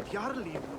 100 Jahre leben.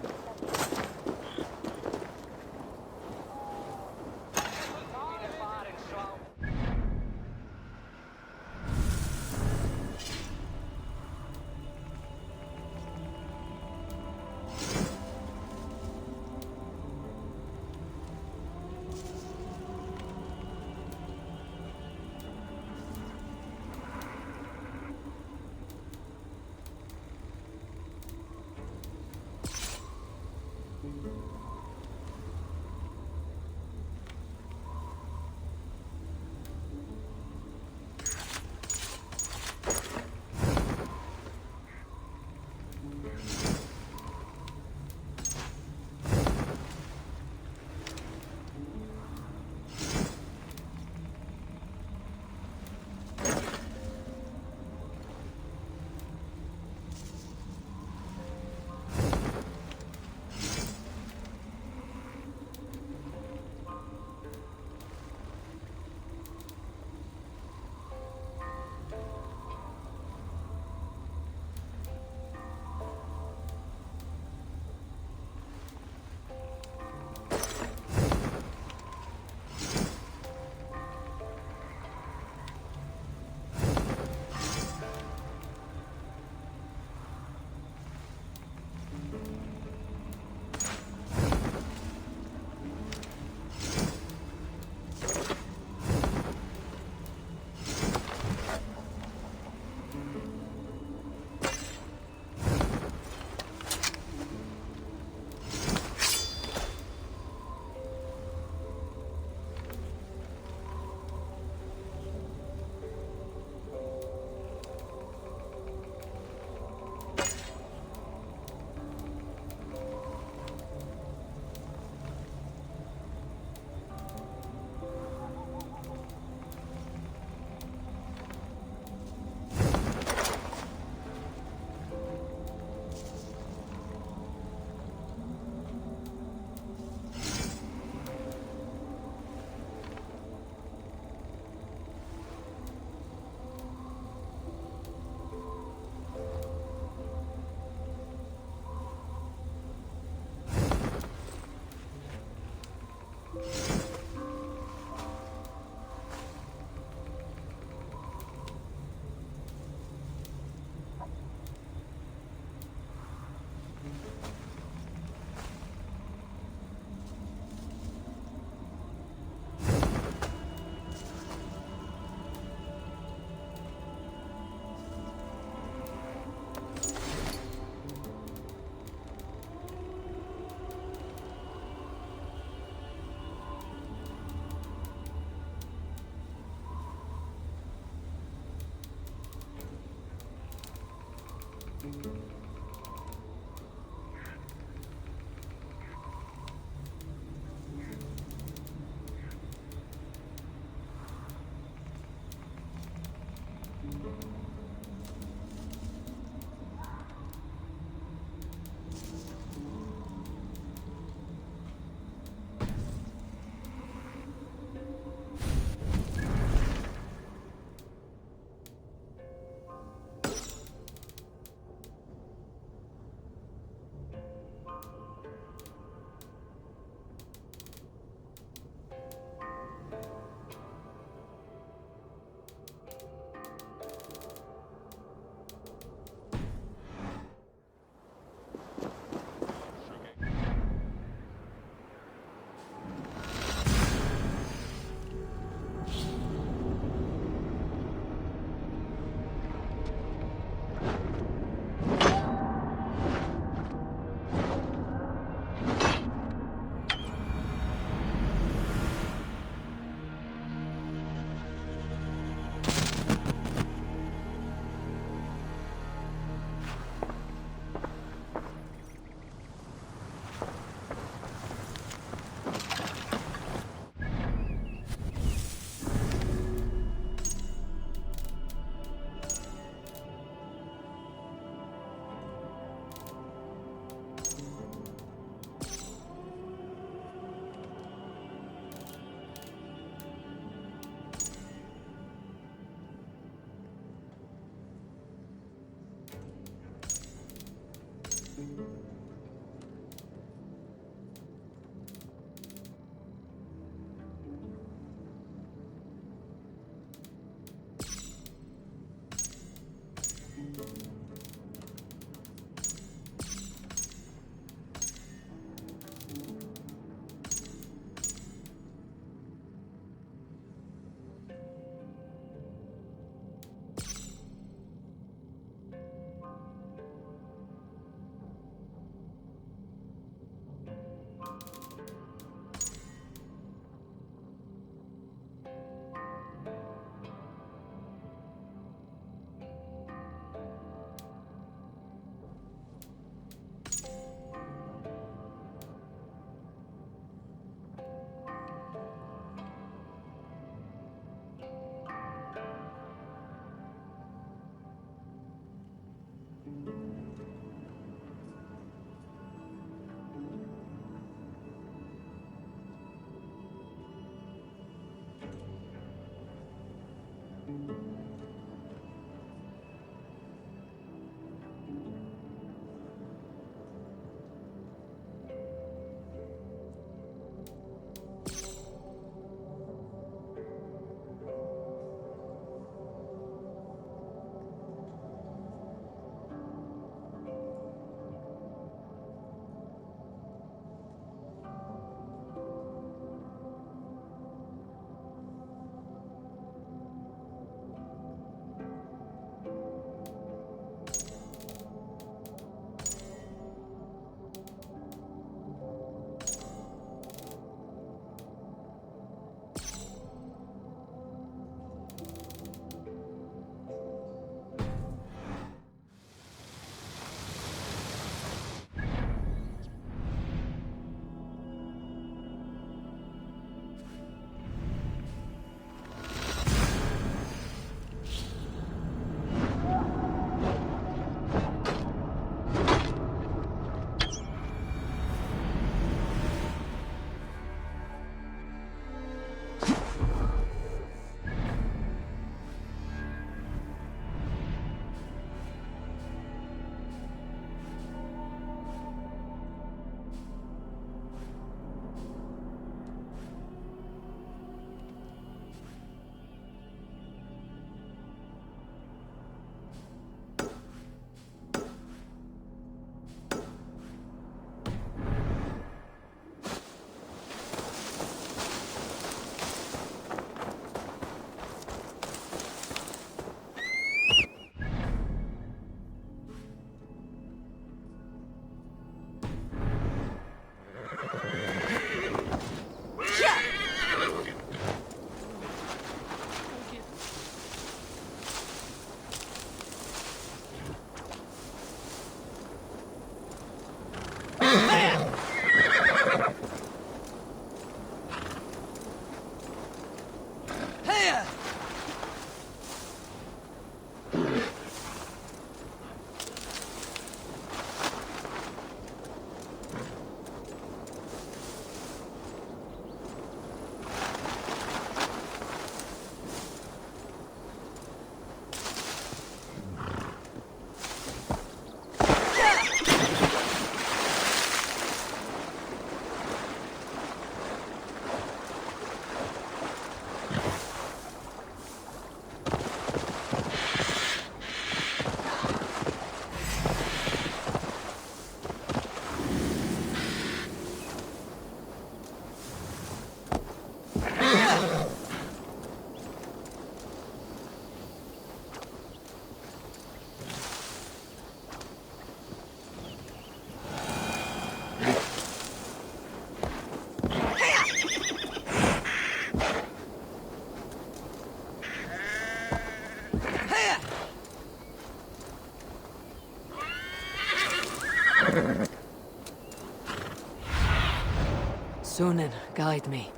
Sunan, guide me.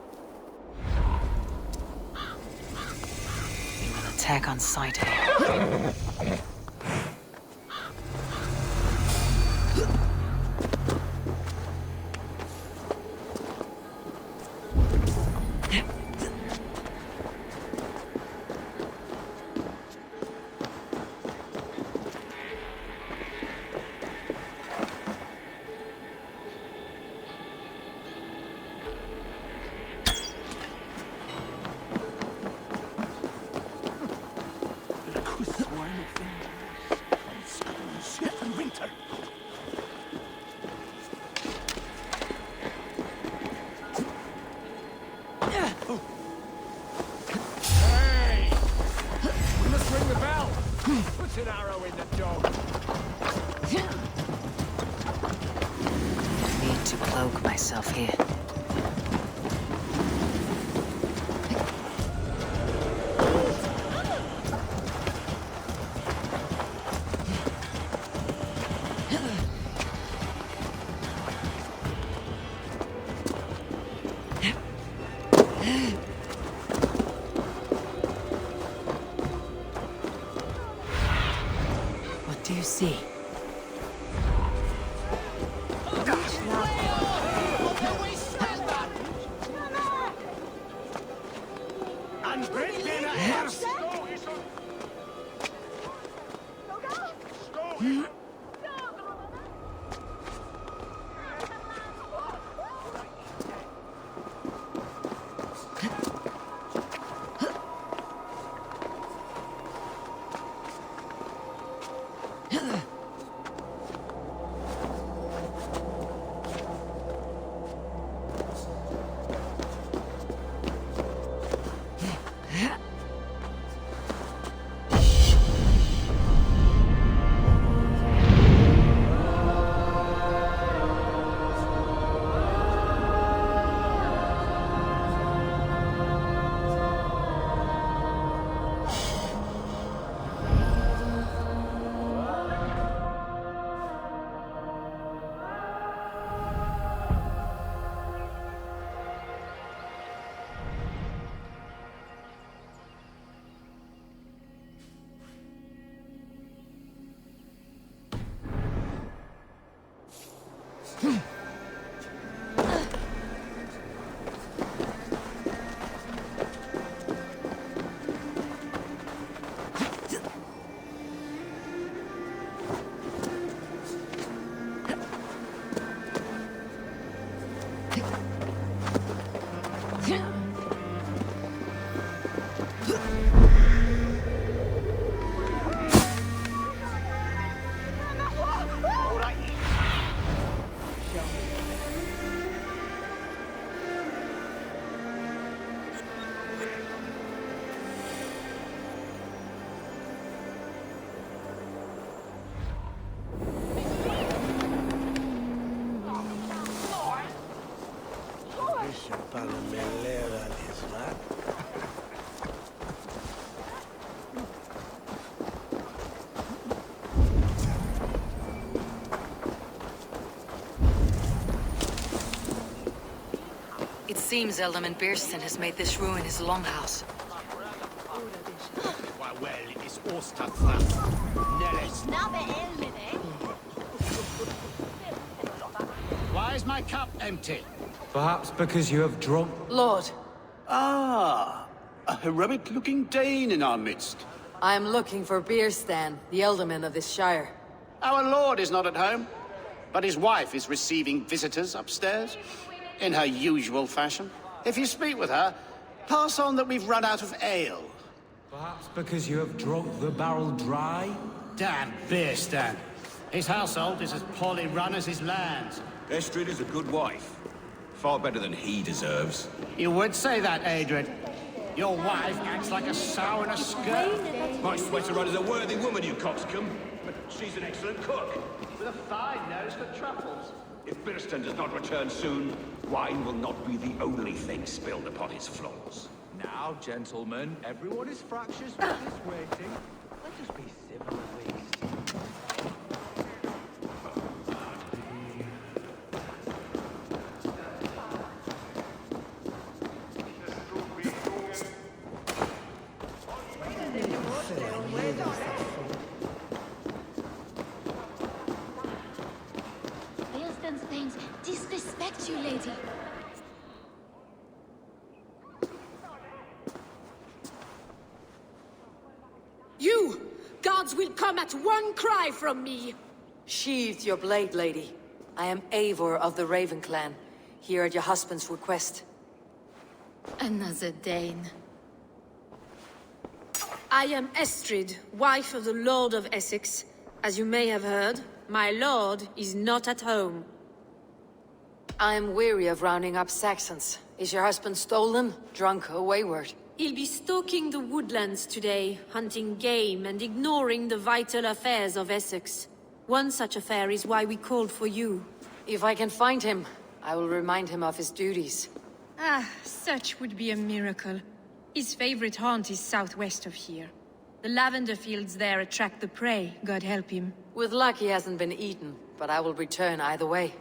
We will attack on sight here. Need to cloak myself here. What do you see? It seems Elderman Beerston has made this ruin his longhouse. Why is my cup empty? Perhaps because you have drunk. Lord, Ah, a heroic-looking Dane in our midst. I am looking for Beerstan, the Elderman of this shire. Our lord is not at home, but his wife is receiving visitors upstairs, in her usual fashion. If you speak with her, pass on that we've run out of ale. Perhaps because you have drunk the barrel dry? Damn Beerstan. His household is as poorly run as his lands. Estrid is a good wife. Far better than he deserves. You would say that, Adrian. Your wife acts like a sow in a skirt. My sweater run is a worthy woman, you coxcomb. But she's an excellent cook. With a fine nose for truffles. If Birston does not return soon, wine will not be the only thing spilled upon his floors. Now, gentlemen, everyone is fractious with this waiting. Let us be civil at least. gods will come at one cry from me! Sheathe your blade, lady. I am Eivor of the Raven clan, here at your husband's request. Another Dane. I am Estrid, wife of the Lord of Essex. As you may have heard, my lord is not at home. I am weary of rounding up Saxons. Is your husband stolen, drunk, or wayward? He'll be stalking the woodlands today, hunting game and ignoring the vital affairs of Essex. One such affair is why we called for you. If I can find him, I will remind him of his duties. Ah, such would be a miracle. His favorite haunt is southwest of here. The lavender fields there attract the prey, God help him. With luck, he hasn't been eaten, but I will return either way.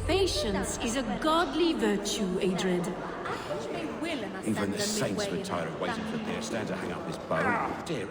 Patience is a godly virtue, Adred. Even the saints would tire of waiting for Pierre to hang up his bow. Dear.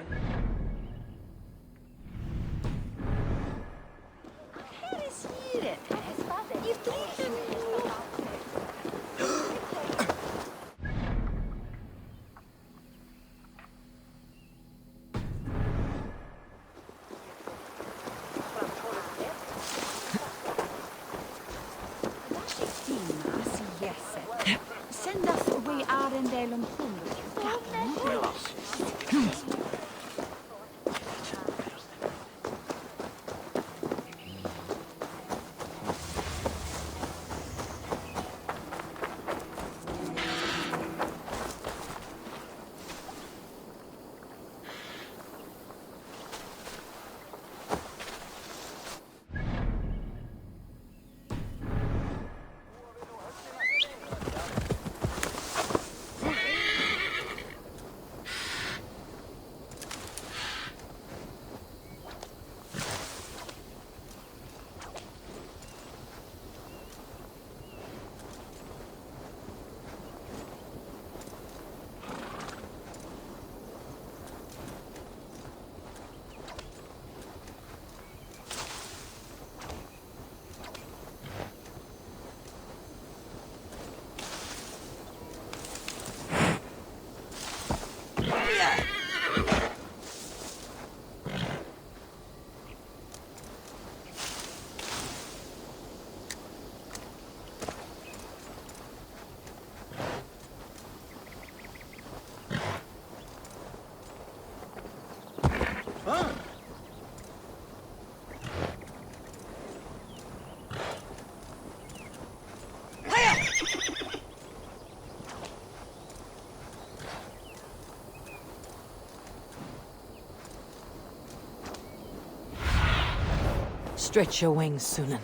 Stretch your wings, Sunan.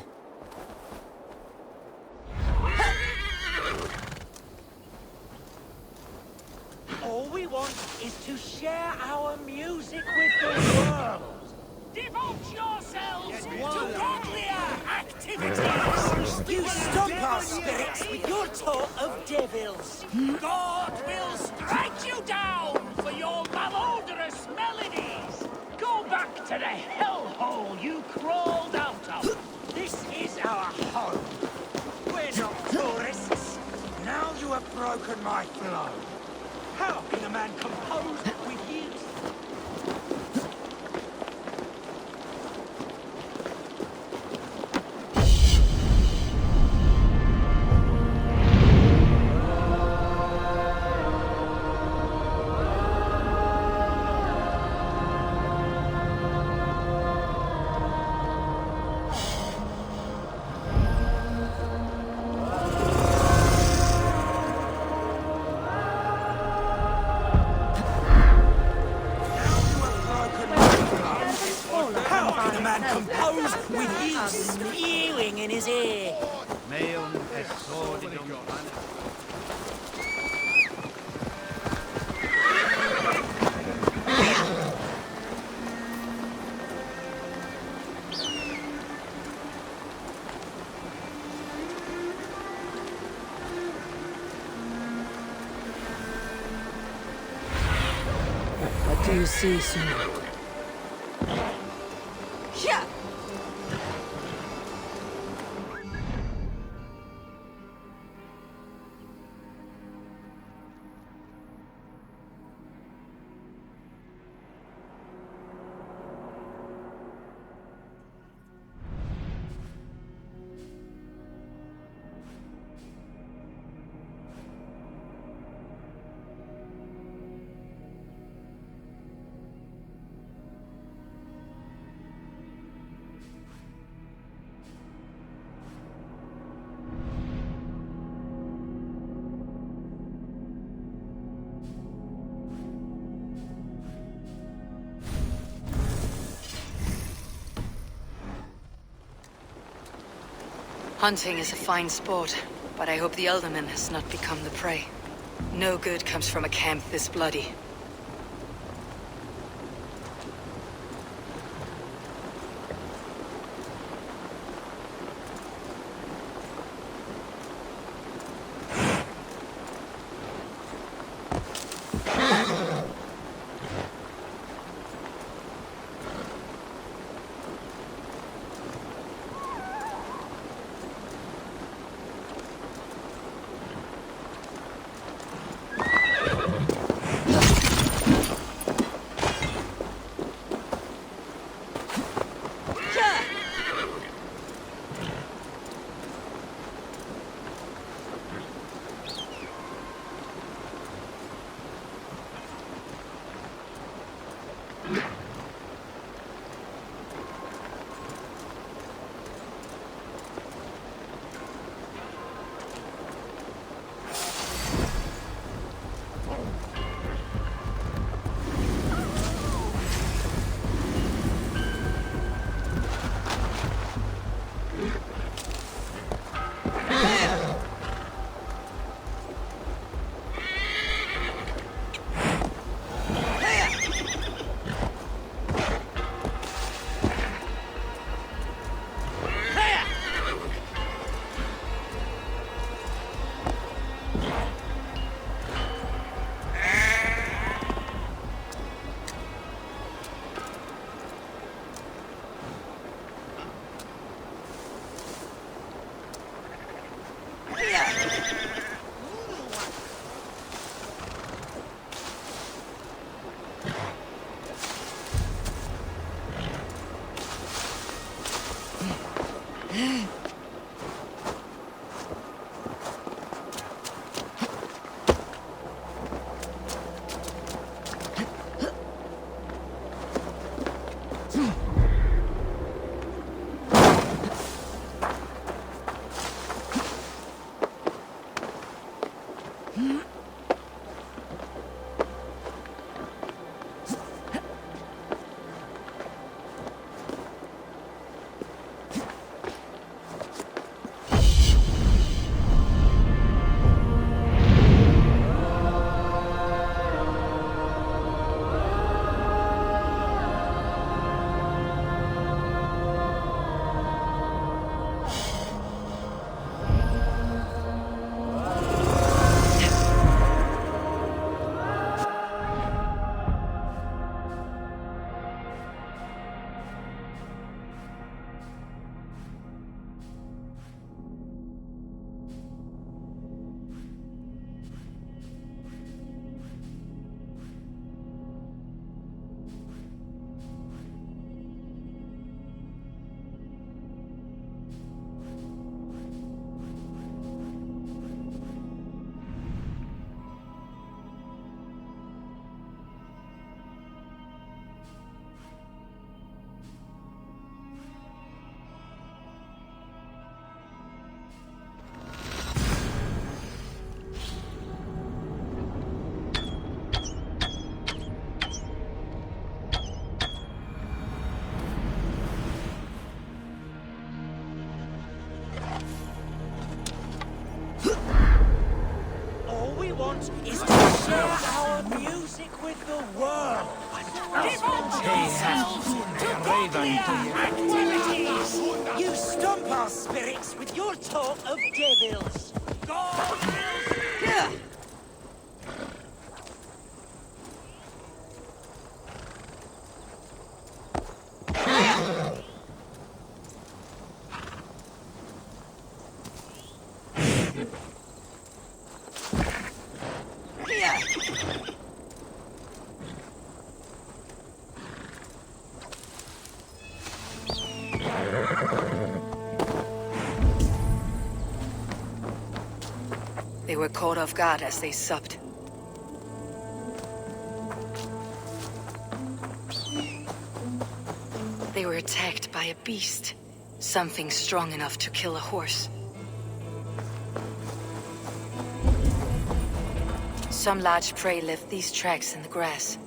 All we want is to share our music with the world. Devote yourselves to godlier activities. You stomp our spirits with your talk of devils. God will strike you down for your malodorous melodies. Go back to the hellhole you crawled out of. This is our home. We're not tourists. Now you have broken my flow. How can a man compose with his... do you see soon? Yeah. Hunting is a fine sport, but I hope the Elderman has not become the prey. No good comes from a camp this bloody. want is to share our music with the world. Devote yourselves to godlier activities. You stomp our spirits with your talk of devils. God will... were caught off guard as they supped. They were attacked by a beast. Something strong enough to kill a horse. Some large prey left these tracks in the grass.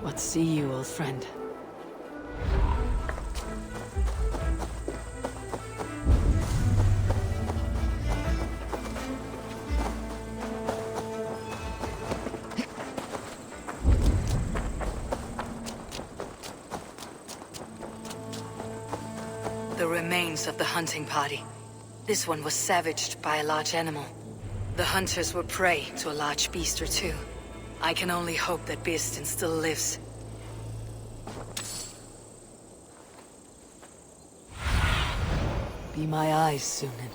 What see you, old friend? The remains of the hunting party. This one was savaged by a large animal. The hunters were prey to a large beast or two. I can only hope that Birsten still lives. Be my eyes, Sunan.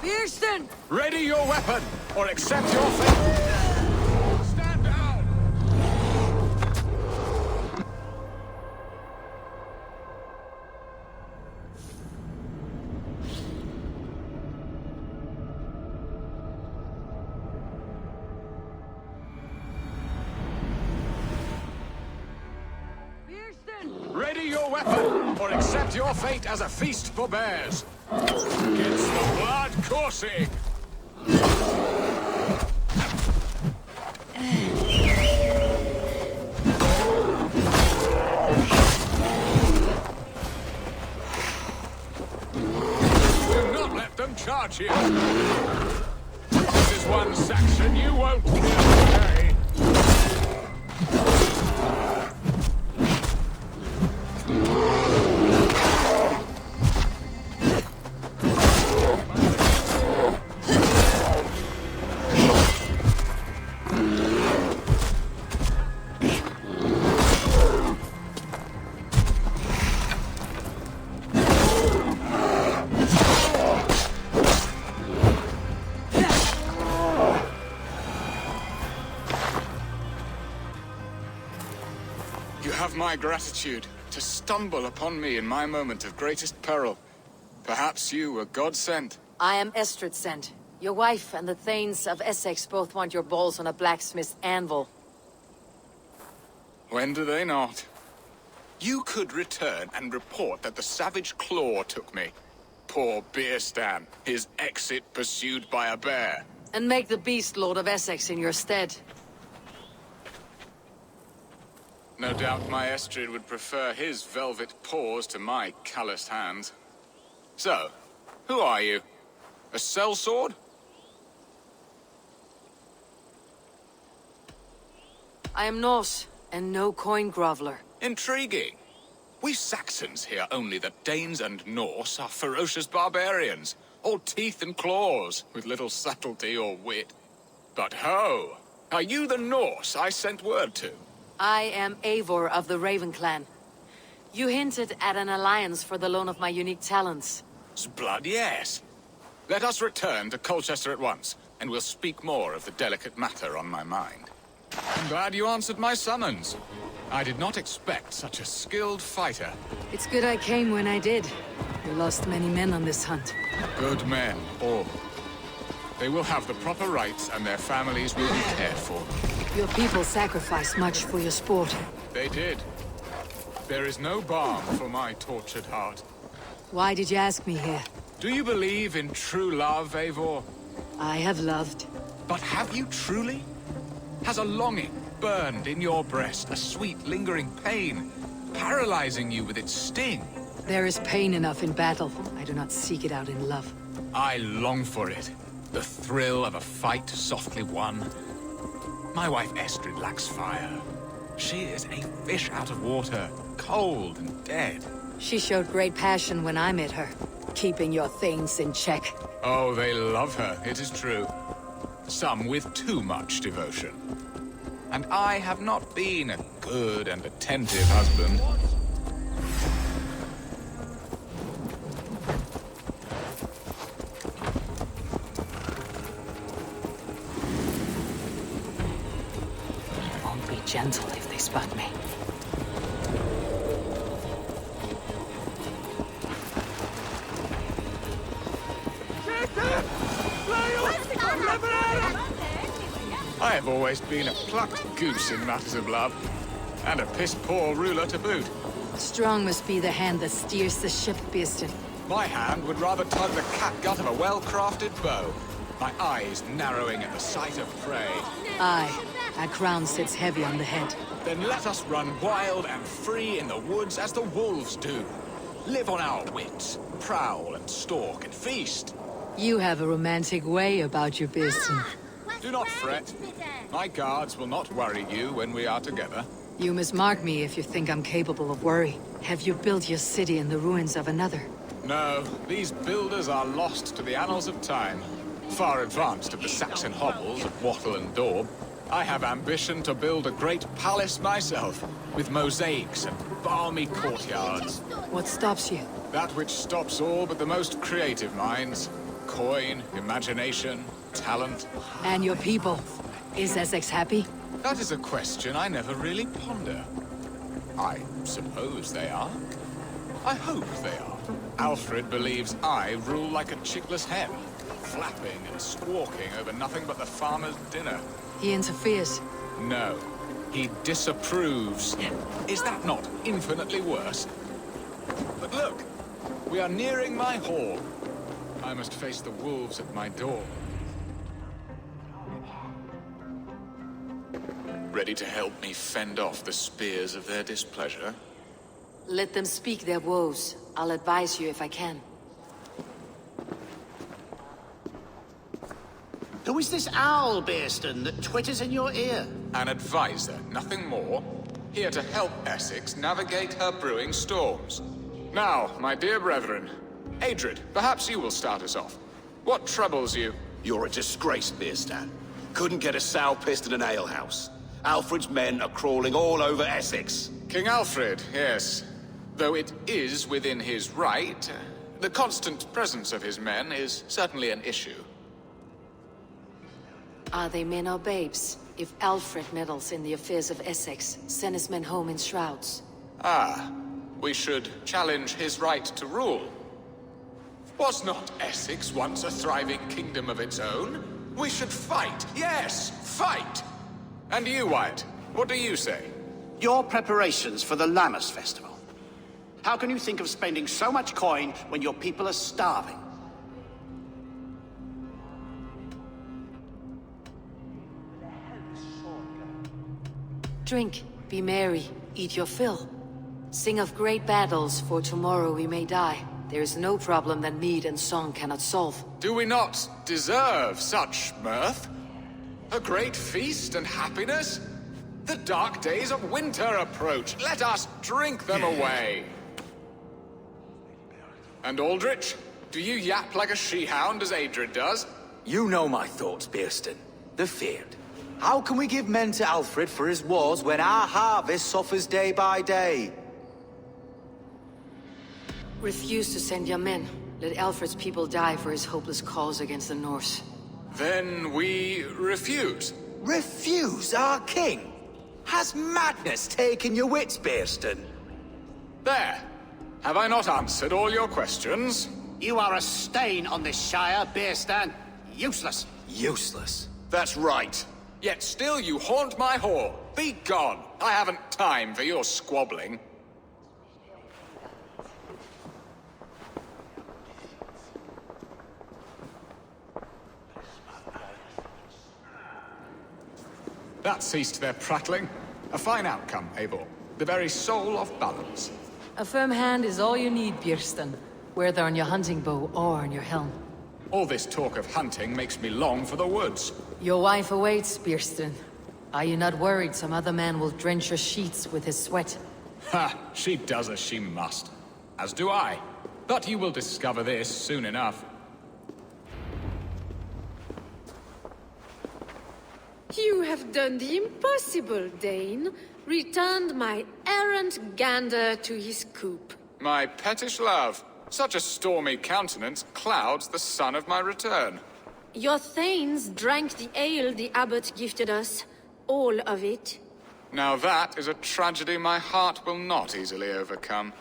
Birsten! Ready your weapon, or accept your fate! Stand down! Birsten! Ready your weapon, or accept your fate as a feast for bears! Gets the blood coursing! Do not let them charge you! This is one Saxon you won't kill today! You have my gratitude to stumble upon me in my moment of greatest peril. Perhaps you were God-sent. I am Estrid sent. Your wife and the Thanes of Essex both want your balls on a blacksmith's anvil. When do they not? You could return and report that the savage Claw took me. Poor Birsten, his exit pursued by a bear. And make the beast Lord of Essex in your stead. No doubt my Estrid would prefer his velvet paws to my calloused hands. So, who are you? A sellsword? I am Norse, and no coin groveler. Intriguing. We Saxons hear only that Danes and Norse are ferocious barbarians, all teeth and claws, with little subtlety or wit. But ho! Are you the Norse I sent word to? I am Eivor of the Raven clan. You hinted at an alliance for the loan of my unique talents. Blood, yes. Let us return to Colchester at once, and we'll speak more of the delicate matter on my mind. I'm glad you answered my summons. I did not expect such a skilled fighter. It's good I came when I did. We lost many men on this hunt. Good men, all. They will have the proper rights, and their families will be cared for. Your people sacrificed much for your sport. They did. There is no balm for my tortured heart. Why did you ask me here? Do you believe in true love, Eivor? I have loved. But have you truly? Has a longing burned in your breast, a sweet, lingering pain, paralyzing you with its sting? There is pain enough in battle. I do not seek it out in love. I long for it. The thrill of a fight softly won. My wife Estrid lacks fire. She is a fish out of water, cold and dead. She showed great passion when I met her. keeping your things in check. Oh, they love her, it is true. Some with too much devotion. And I have not been a good and attentive husband. Won't be gentle if they spot me. I have always been a plucked goose in matters of love. And a piss-poor ruler to boot. Strong must be the hand that steers the ship, Beaston. My hand would rather tug the catgut of a well-crafted bow. My eyes narrowing at the sight of prey. Aye, a crown sits heavy on the head. Then let us run wild and free in the woods as the wolves do. Live on our wits, prowl and stalk and feast. You have a romantic way about you, Beaston. Do not fret. My guards will not worry you when we are together. You must mark me if you think I'm capable of worry. Have you built your city in the ruins of another? No, these builders are lost to the annals of time. Far advanced of the Saxon hovels of Wattle and Daub. I have ambition to build a great palace myself, with mosaics and balmy courtyards. What stops you? That which stops all but the most creative minds. Coin, imagination, talent. And your people? Is Essex happy? That is a question I never really ponder. I suppose they are. I hope they are. Alfred believes I rule like a chickless hen, flapping and squawking over nothing but the farmer's dinner. He interferes. No, he disapproves. Is that not infinitely worse? But look, we are nearing my hall. I must face the wolves at my door. Ready to help me fend off the spears of their displeasure? Let them speak their woes. I'll advise you if I can. Who is this owl, Beaston, that twitters in your ear? An advisor, nothing more. Here to help Essex navigate her brewing storms. Now, my dear brethren, Adrid, perhaps you will start us off. What troubles you? You're a disgrace, Beerstan. Couldn't get a sow pissed in an alehouse. Alfred's men are crawling all over Essex. King Alfred, yes. Though it is within his right, the constant presence of his men is certainly an issue. Are they men or babes? If Alfred meddles in the affairs of Essex, send his men home in shrouds. Ah, we should challenge his right to rule. Was not Essex once a thriving kingdom of its own? We should fight, yes, fight! And you, Wyatt, what do you say? Your preparations for the Lammas festival. How can you think of spending so much coin when your people are starving? Drink, be merry, eat your fill. Sing of great battles, for tomorrow we may die. There is no problem that mead and song cannot solve. Do we not deserve such mirth? A great feast and happiness? The dark days of winter approach. Let us drink them away. And Aldrich, do you yap like a she-hound as Adrid does? You know my thoughts, Bearston. The feared. How can we give men to Alfred for his wars when our harvest suffers day by day? Refuse to send your men. Let Alfred's people die for his hopeless cause against the Norse. Then we refuse. Refuse our king? Has madness taken your wits, Bearston? There. Have I not answered all your questions? You are a stain on this shire, Bearstan. Useless. Useless. That's right. Yet still you haunt my hall. Be gone. I haven't time for your squabbling. That ceased their prattling. A fine outcome, Eivor. The very soul of balance. A firm hand is all you need, Bearston. Whether on your hunting bow or on your helm. All this talk of hunting makes me long for the woods. Your wife awaits, Bearston. Are you not worried some other man will drench your sheets with his sweat? Ha! She does as she must. As do I. But you will discover this soon enough. You have done the impossible, Dane. Returned my errant gander to his coop. My pettish love. Such a stormy countenance clouds the sun of my return. Your thanes drank the ale the abbot gifted us. All of it. Now that is a tragedy my heart will not easily overcome.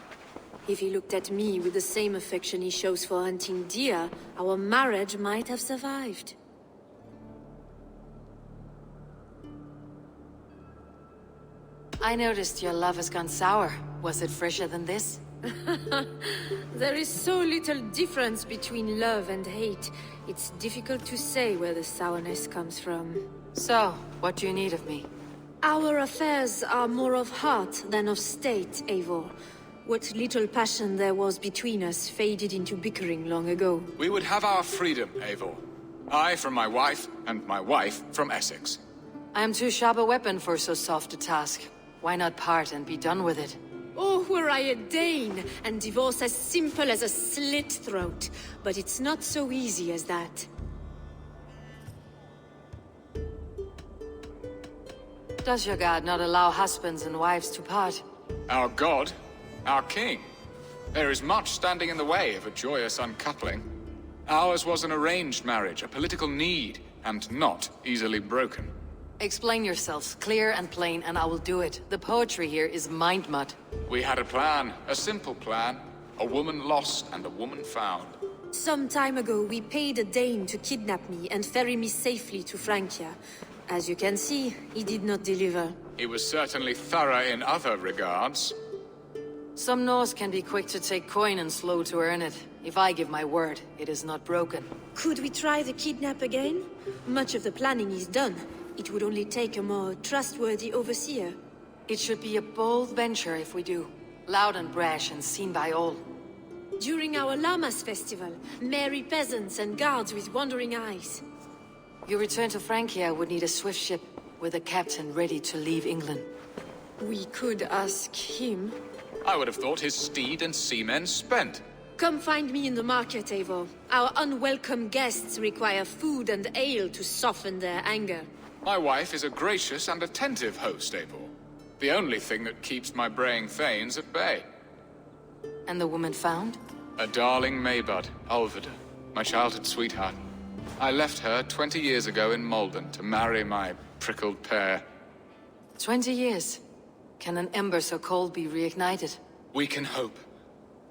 If he looked at me with the same affection he shows for hunting deer, our marriage might have survived. I noticed your love has gone sour. Was it fresher than this? There is so little difference between love and hate. It's difficult to say where the sourness comes from. So, what do you need of me? Our affairs are more of heart than of state, Eivor. What little passion there was between us faded into bickering long ago. We would have our freedom, Eivor. I from my wife, and my wife from Essex. I am too sharp a weapon for so soft a task. Why not part and be done with it? Oh, were I a Dane, and divorce as simple as a slit throat. But it's not so easy as that. Does your god not allow husbands and wives to part? Our god? Our king? There is much standing in the way of a joyous uncoupling. Ours was an arranged marriage, a political need, and not easily broken. Explain yourselves, clear and plain, and I will do it. The poetry here is mind mud. We had a plan, a simple plan. A woman lost and a woman found. Some time ago, we paid a Dane to kidnap me and ferry me safely to Francia. As you can see, he did not deliver. He was certainly thorough in other regards. Some Norse can be quick to take coin and slow to earn it. If I give my word, it is not broken. Could we try the kidnap again? Much of the planning is done. It would only take a more trustworthy overseer. It should be a bold venture if we do. Loud and brash and seen by all. During our Llamas festival, merry peasants and guards with wandering eyes. Your return to Francia would need a swift ship, with a captain ready to leave England. We could ask him. I would have thought his steed and seamen spent. Come find me in the market, Eivor. Our unwelcome guests require food and ale to soften their anger. My wife is a gracious and attentive host, Eivor. The only thing that keeps my braying thanes at bay. And the woman found? A darling Maybud, Ulvida, my childhood sweetheart. I left her 20 years ago in Malden to marry my prickled pear. 20 years? Can an ember so cold be reignited? We can hope.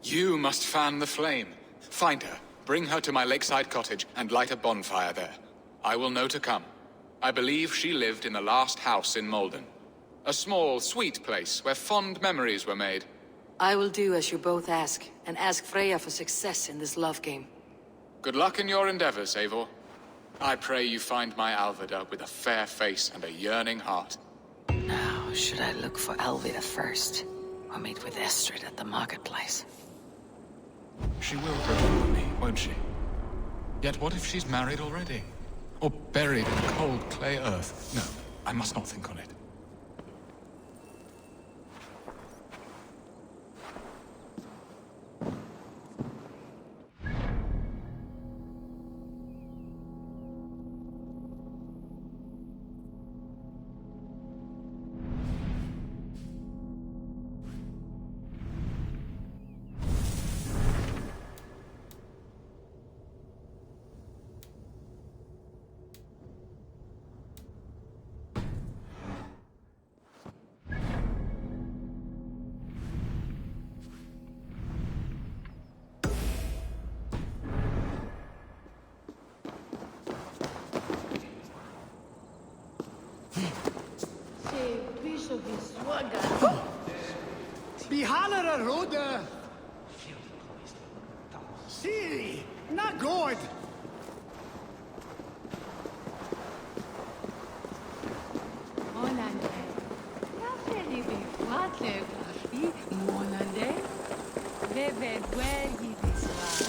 You must fan the flame. Find her, bring her to my lakeside cottage, and light a bonfire there. I will know to come. I believe she lived in the last house in Malden. A small, sweet place where fond memories were made. I will do as you both ask, and ask Freya for success in this love game. Good luck in your endeavors, Eivor. I pray you find my Alvida with a fair face and a yearning heart. Now, should I look for Alvida first, or meet with Estrid at the marketplace? She will remember me, won't she? Yet what if she's married already? Or buried in cold clay earth? No, I must not think on it. Bihalere Rode! Siri, na good! Molande. Lafeli be watle kafi Molande. Bebe gwegi diswa.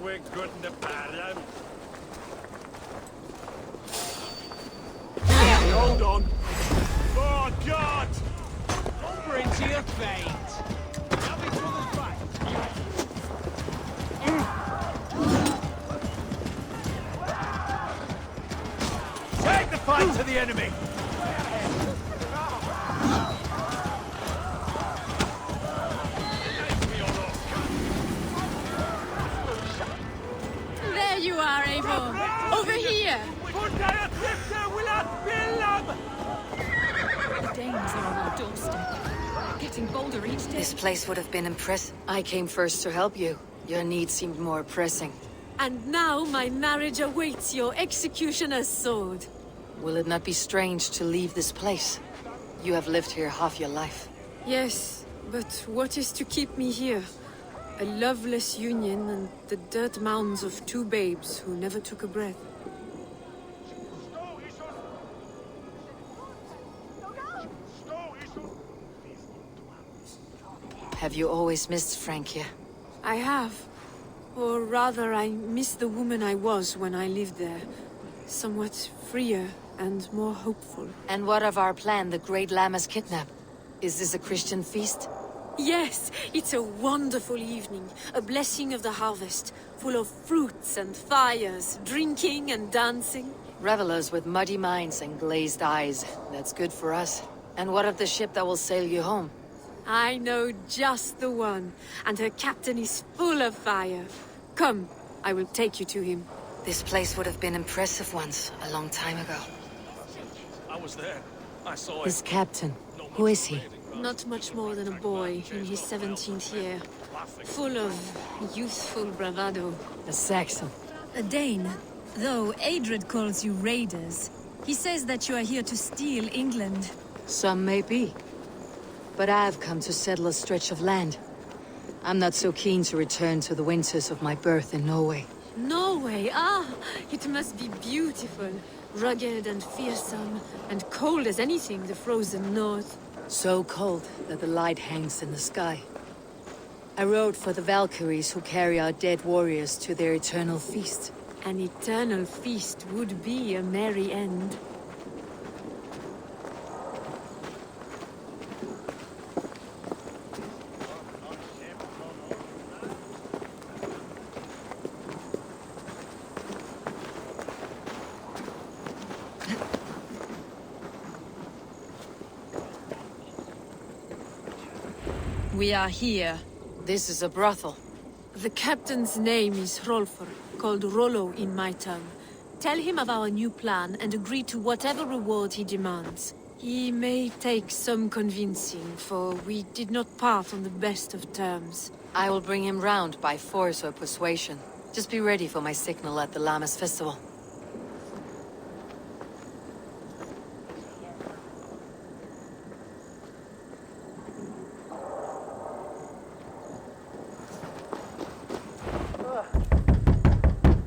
we're good and the bad. Hold on. Oh, God! Over into your fate. Have each other's back. Take the fight to the enemy! There you are, Eivor. Over here. The Danes are on our doorstep. Getting bolder each day. This place would have been impressive. I came first to help you. Your need seemed more pressing. And now my marriage awaits your executioner's sword. Will it not be strange to leave this place? You have lived here half your life. Yes, but what is to keep me here? A loveless union and the dirt mounds of two babes who never took a breath. Have you always missed Francia? I have. Or rather, I miss the woman I was when I lived there. Somewhat freer and more hopeful. And what of our plan, the Great Lammas kidnap? Is this a Christian feast? Yes, it's a wonderful evening. A blessing of the harvest. Full of fruits and fires, drinking and dancing. Revelers with muddy minds and glazed eyes. That's good for us. And what of the ship that will sail you home? I know just the one, and her captain is full of fire. Come, I will take you to him. This place would have been impressive once, a long time ago. I was there. I saw it. This captain, who is he? Not much more than a boy in his 17th year. Full of youthful bravado. A Saxon. A Dane, though Adred calls you raiders. He says that you are here to steal England. Some may be. But I've come to settle a stretch of land. I'm not so keen to return to the winters of my birth in Norway. Norway? Ah, it must be beautiful. Rugged and fearsome, and cold as anything, the frozen north. So cold that the light hangs in the sky. I rode for the Valkyries who carry our dead warriors to their eternal feast. An eternal feast would be a merry end. We are here. This is a brothel. The captain's name is Hrolfr, called Rollo in my tongue. Tell him of our new plan and agree to whatever reward he demands. He may take some convincing, for we did not part on the best of terms. I will bring him round by force or persuasion. Just be ready for my signal at the Lammas festival.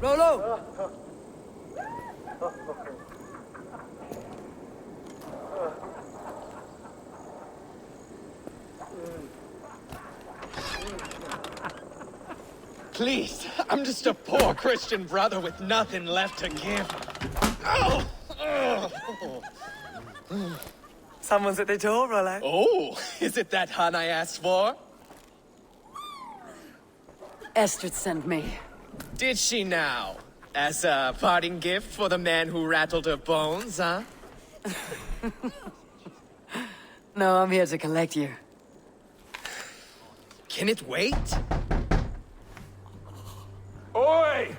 Rollo! Please, I'm just a poor Christian brother with nothing left to give. Oh! Someone's at the door, Rollo. Oh, is it that hun I asked for? Estrid sent me. Did she now? As a parting gift for the man who rattled her bones, huh? No, I'm here to collect you. Can it wait? Oi!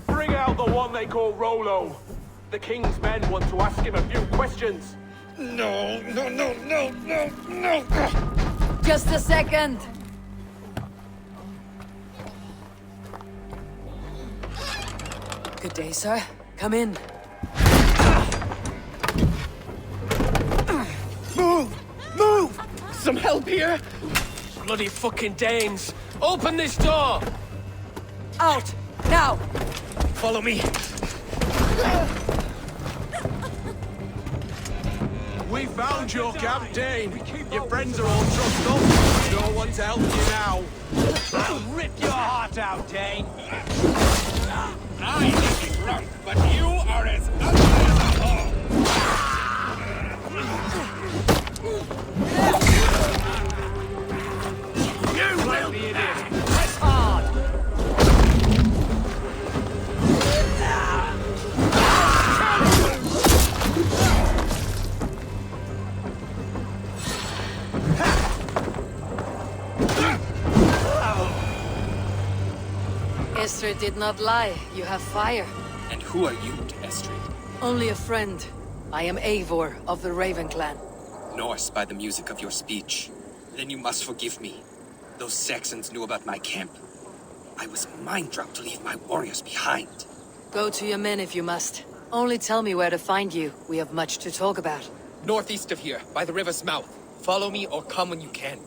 Bring out the one they call Rollo. The king's men want to ask him a few questions. No. Just a second! Good day, sir. Come in. Move! Some help here? Bloody fucking Danes! Open this door! Out! Now! Follow me. We've Found your camp, Dane. Your friends are all trussed up. No one's helping you now. I'll rip your heart out, Dane. I may be drunk, but you are as ugly as a hog. You will be in it. Press hard. Estrid did not lie. You have fire. And who are you, Estrid? Only a friend. I am Eivor of the Raven Clan. Norse by the music of your speech. Then you must forgive me. Those Saxons knew about my camp. I was mind-drunk to leave my warriors behind. Go to your men if you must. Only tell me where to find you. We have much to talk about. Northeast of here, by the river's mouth. Follow me or come when you can.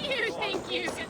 You think you can...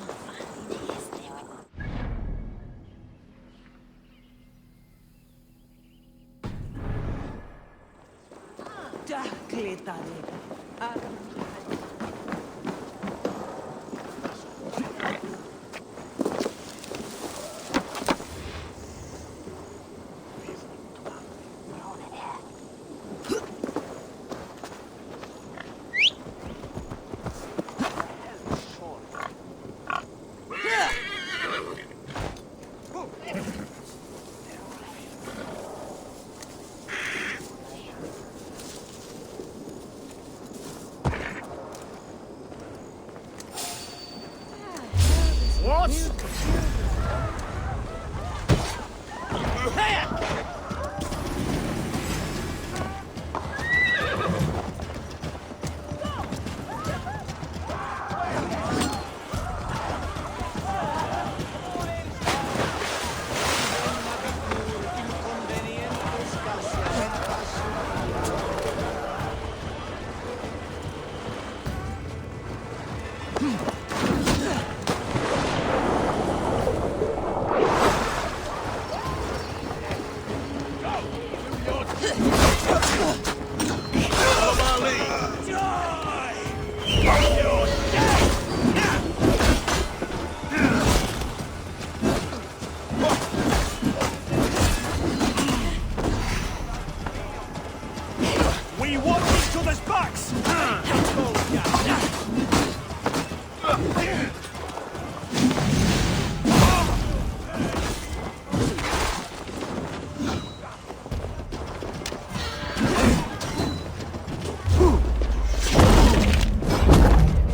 We watch each other's backs!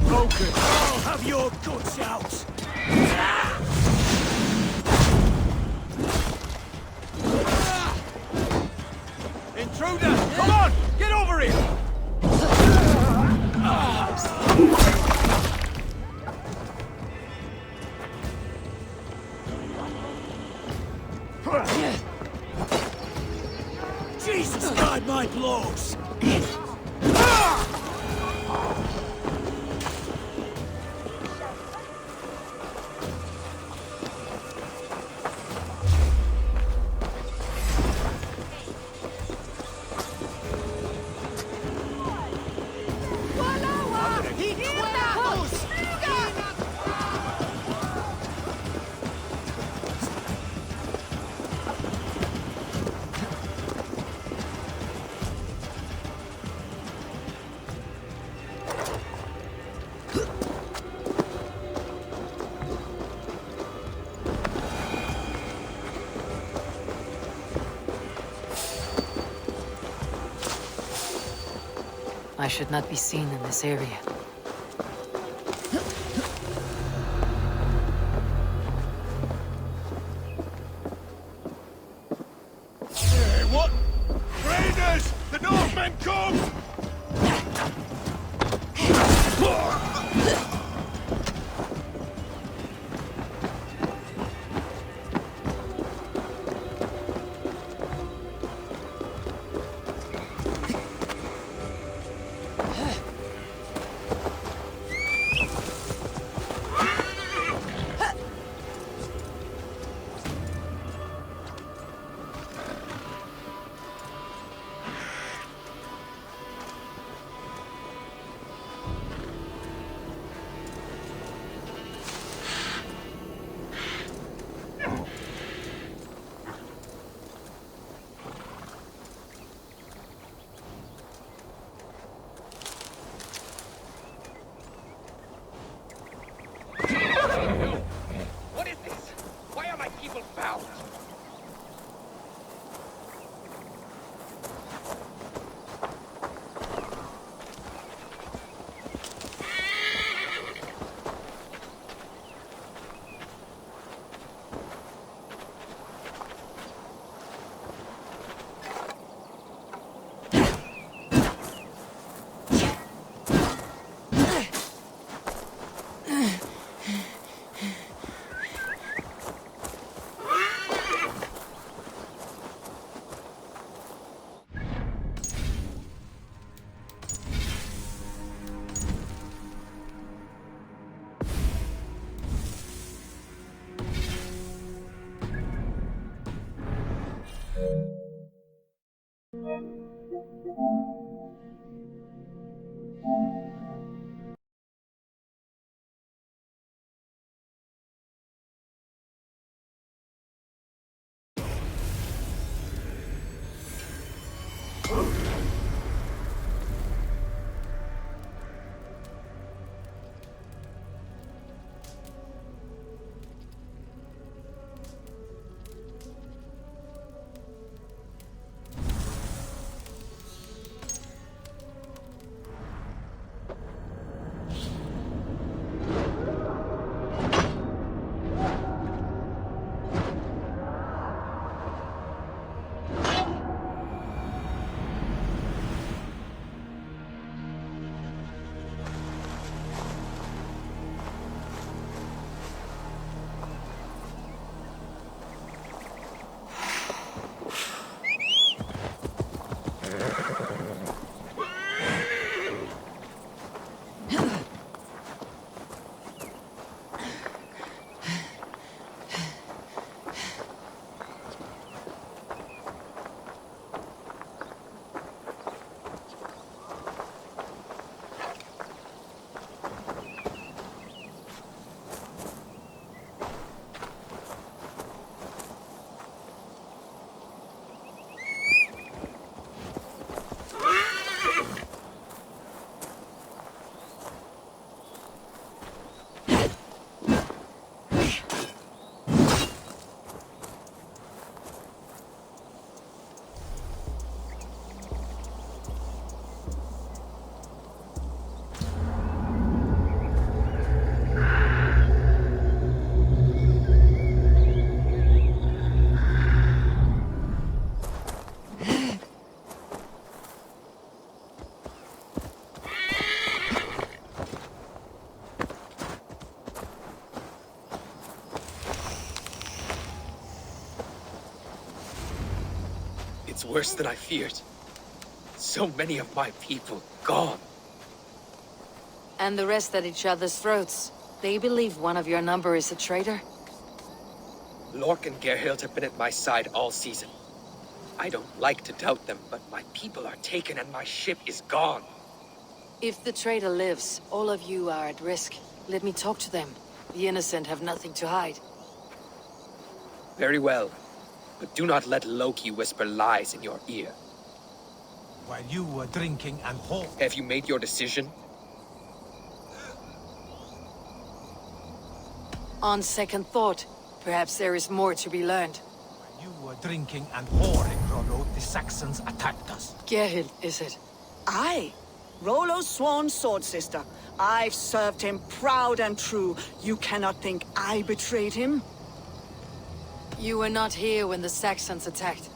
Broken! I'll have your guts out! Intruder! Come on! Get over here! Jesus, guide my blows! I should not be seen in this area. Hey, what? Raiders! The Northmen come! It's worse than I feared. So many of my people gone. And the rest at each other's throats. They believe one of your number is a traitor? Lork and Gerhild have been at my side all season. I don't like to doubt them, but my people are taken and my ship is gone. If the traitor lives, all of you are at risk. Let me talk to them. The innocent have nothing to hide. Very well. But do not let Loki whisper lies in your ear. While you were drinking and Have you made your decision? On second thought, perhaps there is more to be learned. While you were drinking and whoring, Rollo, the Saxons attacked us. Gerhild, is it? Aye. Rollo's sworn sword sister. I've served him proud and true. You cannot think I betrayed him? You were not here when the Saxons attacked.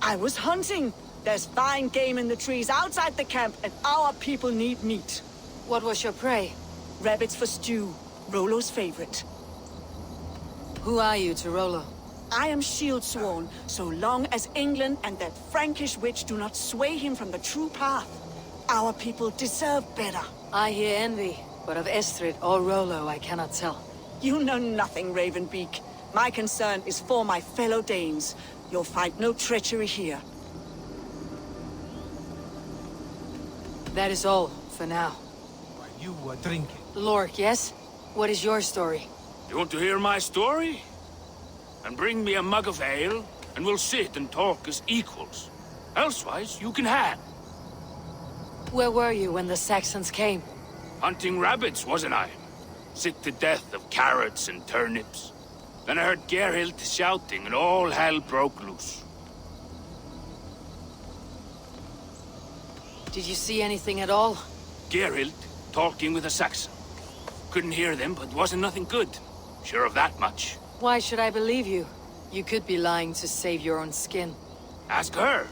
I was hunting. There's fine game in the trees outside the camp, and our people need meat. What was your prey? Rabbits for stew. Rollo's favorite. Who are you to Rollo? I am shield sworn, so long as England and that Frankish witch do not sway him from the true path. Our people deserve better. I hear envy, but of Estrid or Rollo I cannot tell. You know nothing, Ravenbeak. My concern is for my fellow Danes. You'll find no treachery here. That is all, for now. While you were drinking. Lork, yes? What is your story? You want to hear my story? And bring me a mug of ale, and we'll sit and talk as equals. Elsewise, you can hang. Where were you when the Saxons came? Hunting rabbits, wasn't I? Sick to death of carrots and turnips. Then I heard Gerhild shouting, and all hell broke loose. Did you see anything at all? Gerhild talking with a Saxon. Couldn't hear them, but wasn't nothing good. Sure of that much. Why should I believe you? You could be lying to save your own skin. Ask her.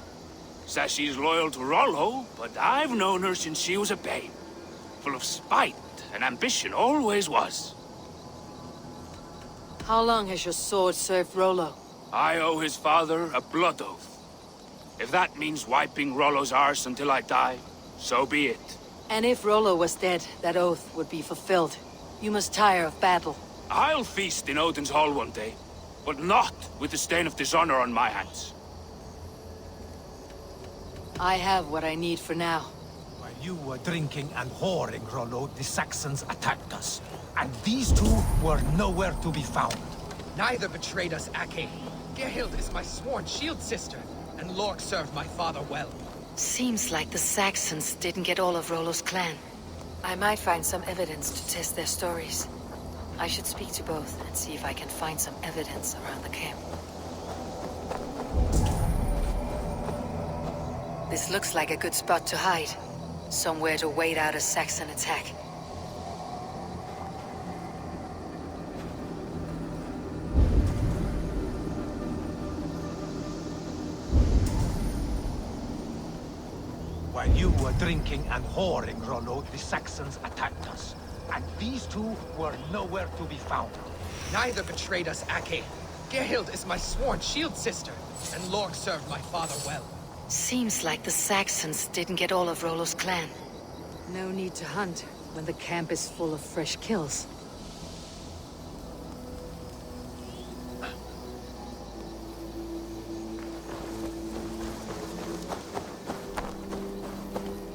Says she's loyal to Rollo, but I've known her since she was a babe. Full of spite and ambition, always was. How long has your sword served Rollo? I owe his father a blood oath. If that means wiping Rollo's arse until I die, so be it. And if Rollo was dead, that oath would be fulfilled. You must tire of battle. I'll feast in Odin's hall one day, but not with the stain of dishonor on my hands. I have what I need for now. While you were drinking and whoring, Rollo, the Saxons attacked us. And these two were nowhere to be found. Neither betrayed us, Ake. Gerhild is my sworn shield sister, and Lork served my father well. Seems like the Saxons didn't get all of Rollo's clan. I might find some evidence to test their stories. I should speak to both and see if I can find some evidence around the camp. This looks like a good spot to hide. Somewhere to wait out a Saxon attack. While you were drinking and whoring, Rollo, the Saxons attacked us. And these two were nowhere to be found. Neither betrayed us, Ake. Gerhild is my sworn shield sister, and Lork served my father well. Seems like the Saxons didn't get all of Rollo's clan. No need to hunt when the camp is full of fresh kills.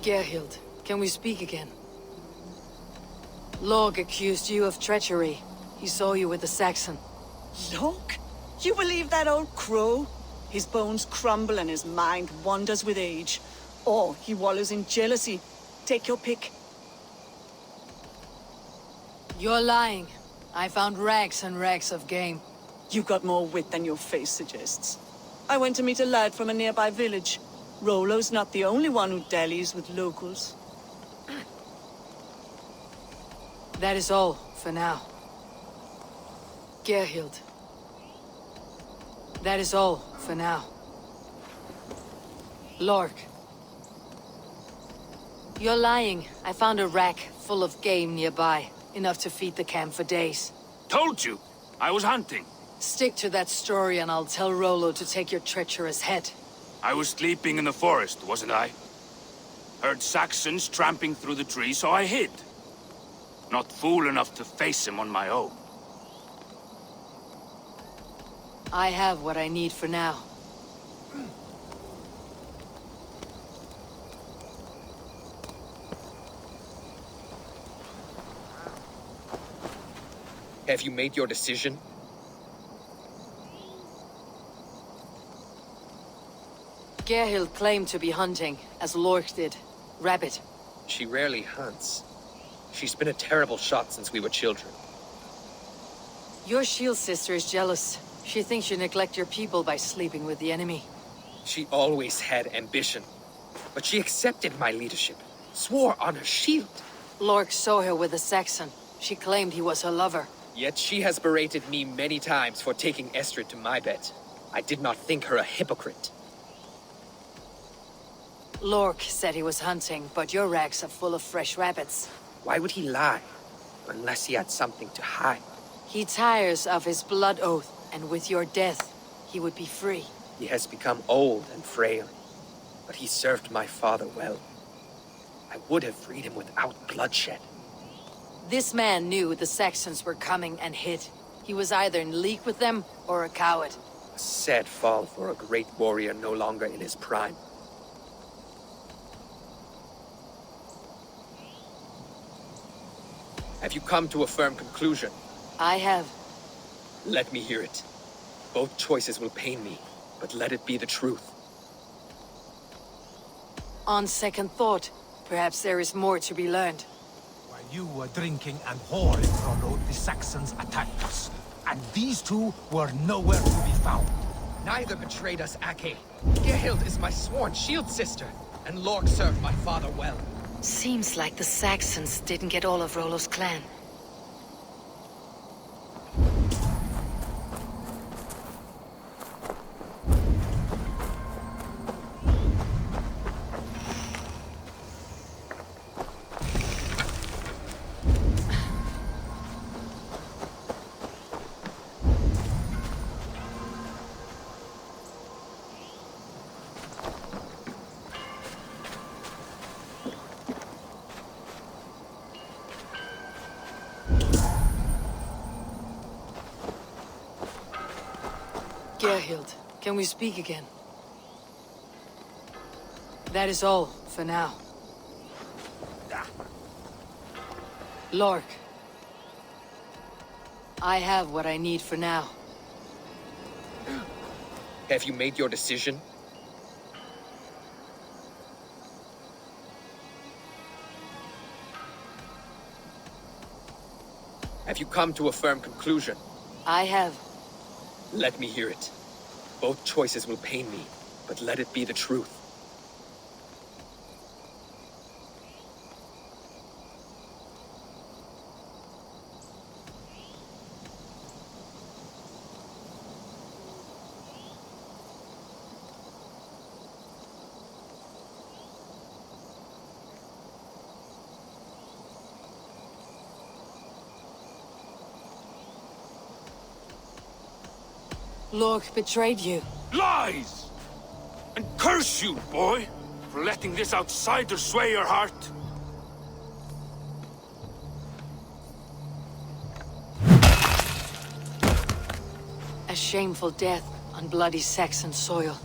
Gerhild, can we speak again? Lork accused you of treachery. He saw you with the Saxon. Lork? You believe that old crow? His bones crumble and his mind wanders with age. Or he wallows in jealousy. Take your pick. You're lying. I found rags and rags of game. You got more wit than your face suggests. I went to meet a lad from a nearby village. Rollo's not the only one who dallies with locals. That is all, for now. Gerhild. That is all, for now. Lork. You're lying. I found a rack full of game nearby. Enough to feed the camp for days. Told you! I was hunting. Stick to that story and I'll tell Rollo to take your treacherous head. I was sleeping in the forest, wasn't I? Heard Saxons tramping through the trees, so I hid. Not fool enough to face him on my own. I have what I need for now. Have you made your decision? Gerhild claimed to be hunting, as Lork did. Rabbit. She rarely hunts. She's been a terrible shot since we were children. Your shield sister is jealous. She thinks you neglect your people by sleeping with the enemy. She always had ambition. But she accepted my leadership. Swore on her shield. Lork saw her with a Saxon. She claimed he was her lover. Yet she has berated me many times for taking Estrid to my bed. I did not think her a hypocrite. Lork said he was hunting, but your racks are full of fresh rabbits. Why would he lie? Unless he had something to hide. He tires of his blood oath, and with your death, he would be free. He has become old and frail, but he served my father well. I would have freed him without bloodshed. This man knew the Saxons were coming and hid. He was either in league with them or a coward. A sad fall for a great warrior no longer in his prime. Have you come to a firm conclusion? I have. Let me hear it. Both choices will pain me, but let it be the truth. On second thought, perhaps there is more to be learned. While you were drinking and whoring, Rollo, the Saxons attacked us. And these two were nowhere to be found. Neither betrayed us, Ake. Gerhild is my sworn shield sister, and Lork served my father well. Seems like the Saxons didn't get all of Rollo's clan. Gerhild, can we speak again? That is all, for now. Lork. I have what I need for now. Have you made your decision? Have you come to a firm conclusion? I have. Let me hear it. Both choices will pain me, but let it be the truth. Lork betrayed you. Lies! And curse you, boy, for letting this outsider sway your heart. A shameful death on bloody Saxon soil.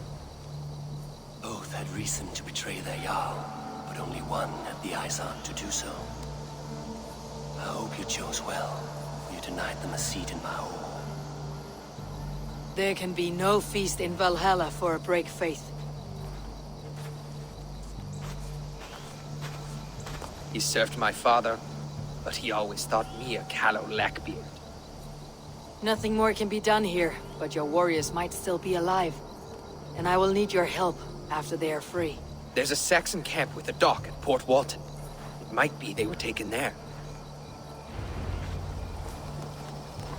Both had reason to betray their Jarl, but only one had the Izard to do so. I hope you chose well, for you denied them a seat in my hall. There can be no feast in Valhalla for a break faith. He served my father, but he always thought me a callow lackbeard. Nothing more can be done here, but your warriors might still be alive. And I will need your help after they are free. There's a Saxon camp with a dock at Port Walton. It might be they were taken there.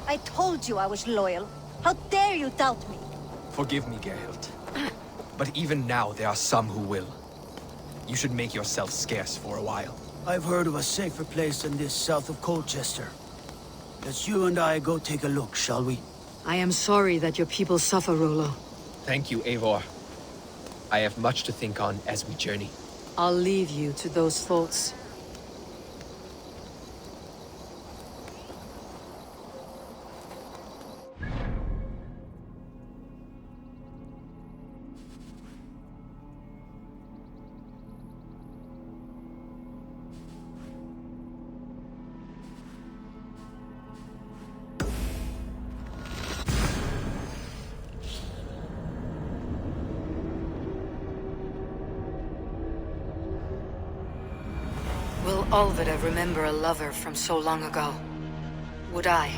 I told you I was loyal. How dare you doubt me? Forgive me, Gerhild. But even now, there are some who will. You should make yourself scarce for a while. I've heard of a safer place than this south of Colchester. Let's you and I go take a look, shall we? I am sorry that your people suffer, Rollo. Thank you, Eivor. I have much to think on as we journey. I'll leave you to those thoughts. Will Olvida remember a lover from so long ago? Would I?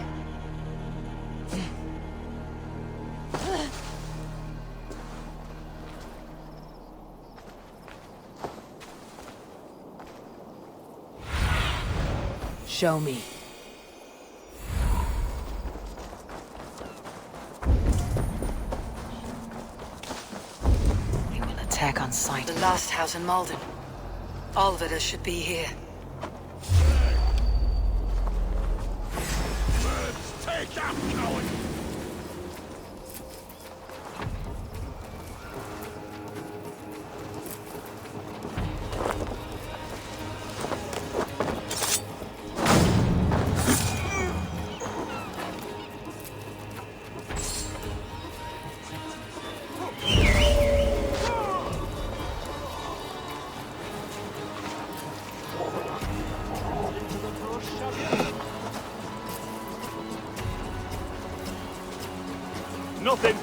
Show me. We will attack on sight. The last house in Malden. Olvida should be here. Take that, coward! Nothing.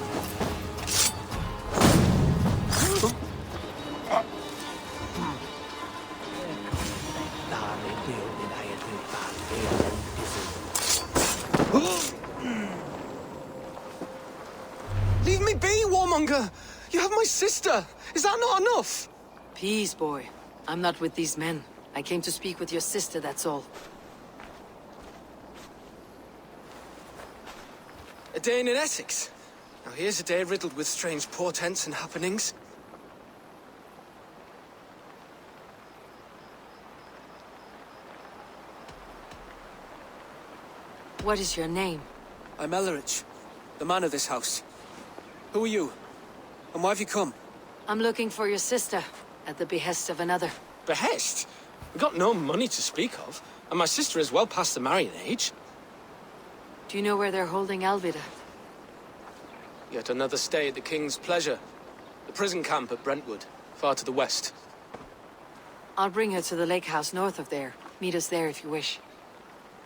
Leave me be, warmonger! You have my sister! Is that not enough? Peace, boy. I'm not with these men. I came to speak with your sister, that's all. A day in Essex. Now here's a day riddled with strange portents and happenings. What is your name? I'm Ellerich, the man of this house. Who are you? And why have you come? I'm looking for your sister, at the behest of another. Behest? We've got no money to speak of, and my sister is well past the marrying age. Do you know where they're holding Alvida? Yet another stay at the King's pleasure. The prison camp at Brentwood, far to the west. I'll bring her to the lake house north of there. Meet us there if you wish.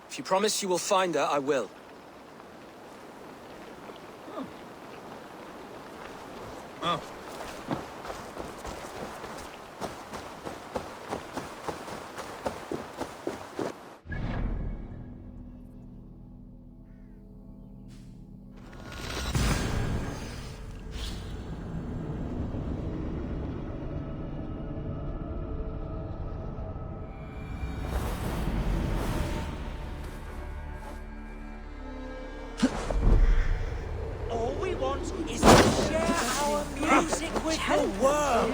If you promise you will find her, I will. Oh. All we want is to share our music with the world.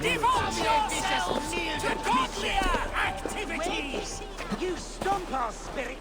Devote yourselves to godlier activities. You stomp our spirit.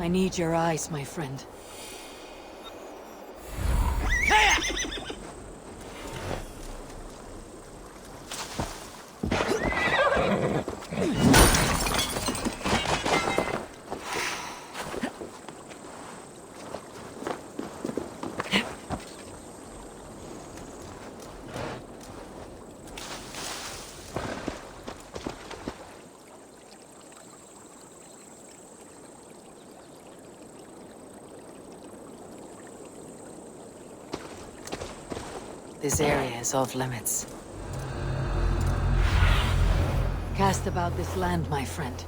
I need your eyes, my friend. This area is off limits. Cast about this land, my friend.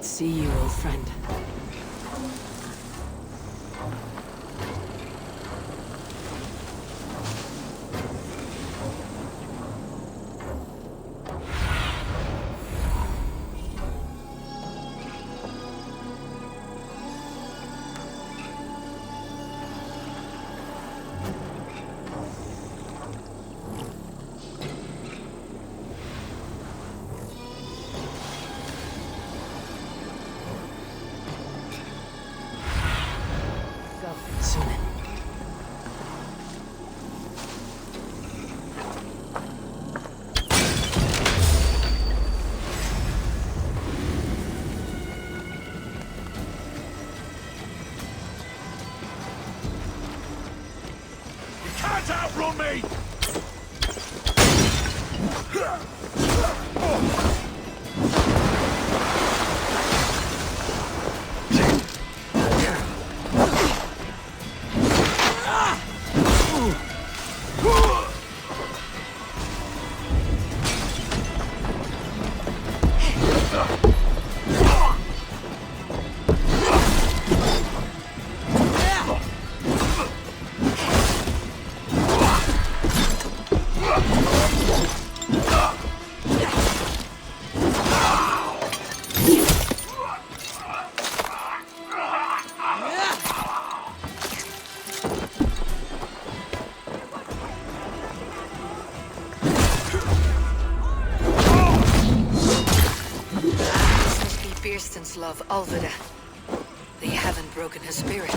See you, old friend. Can't outrun me! Birsten's love, Alvida. They haven't broken her spirit.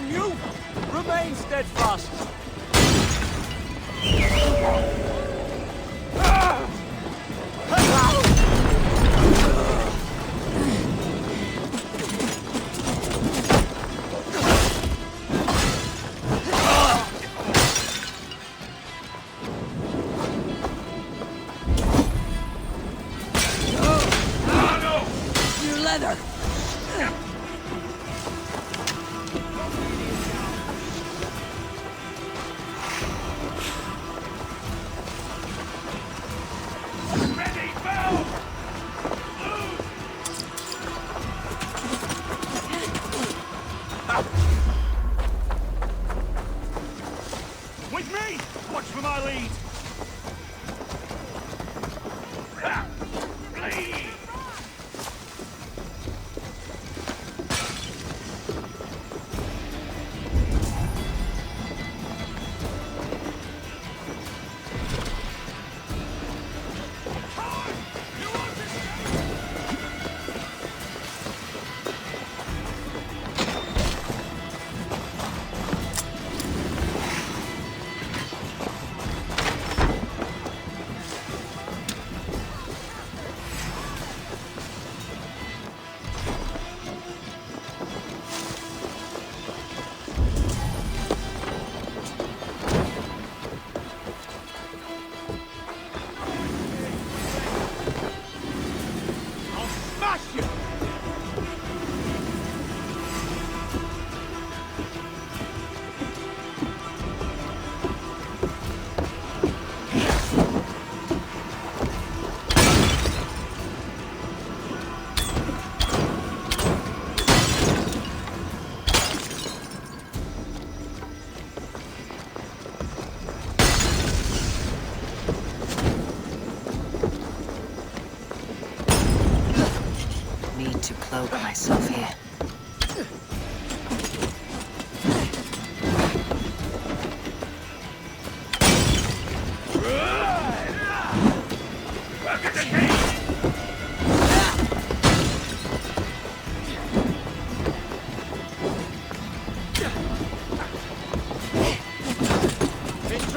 You remain steadfast. Your leather. With me! Watch for my lead!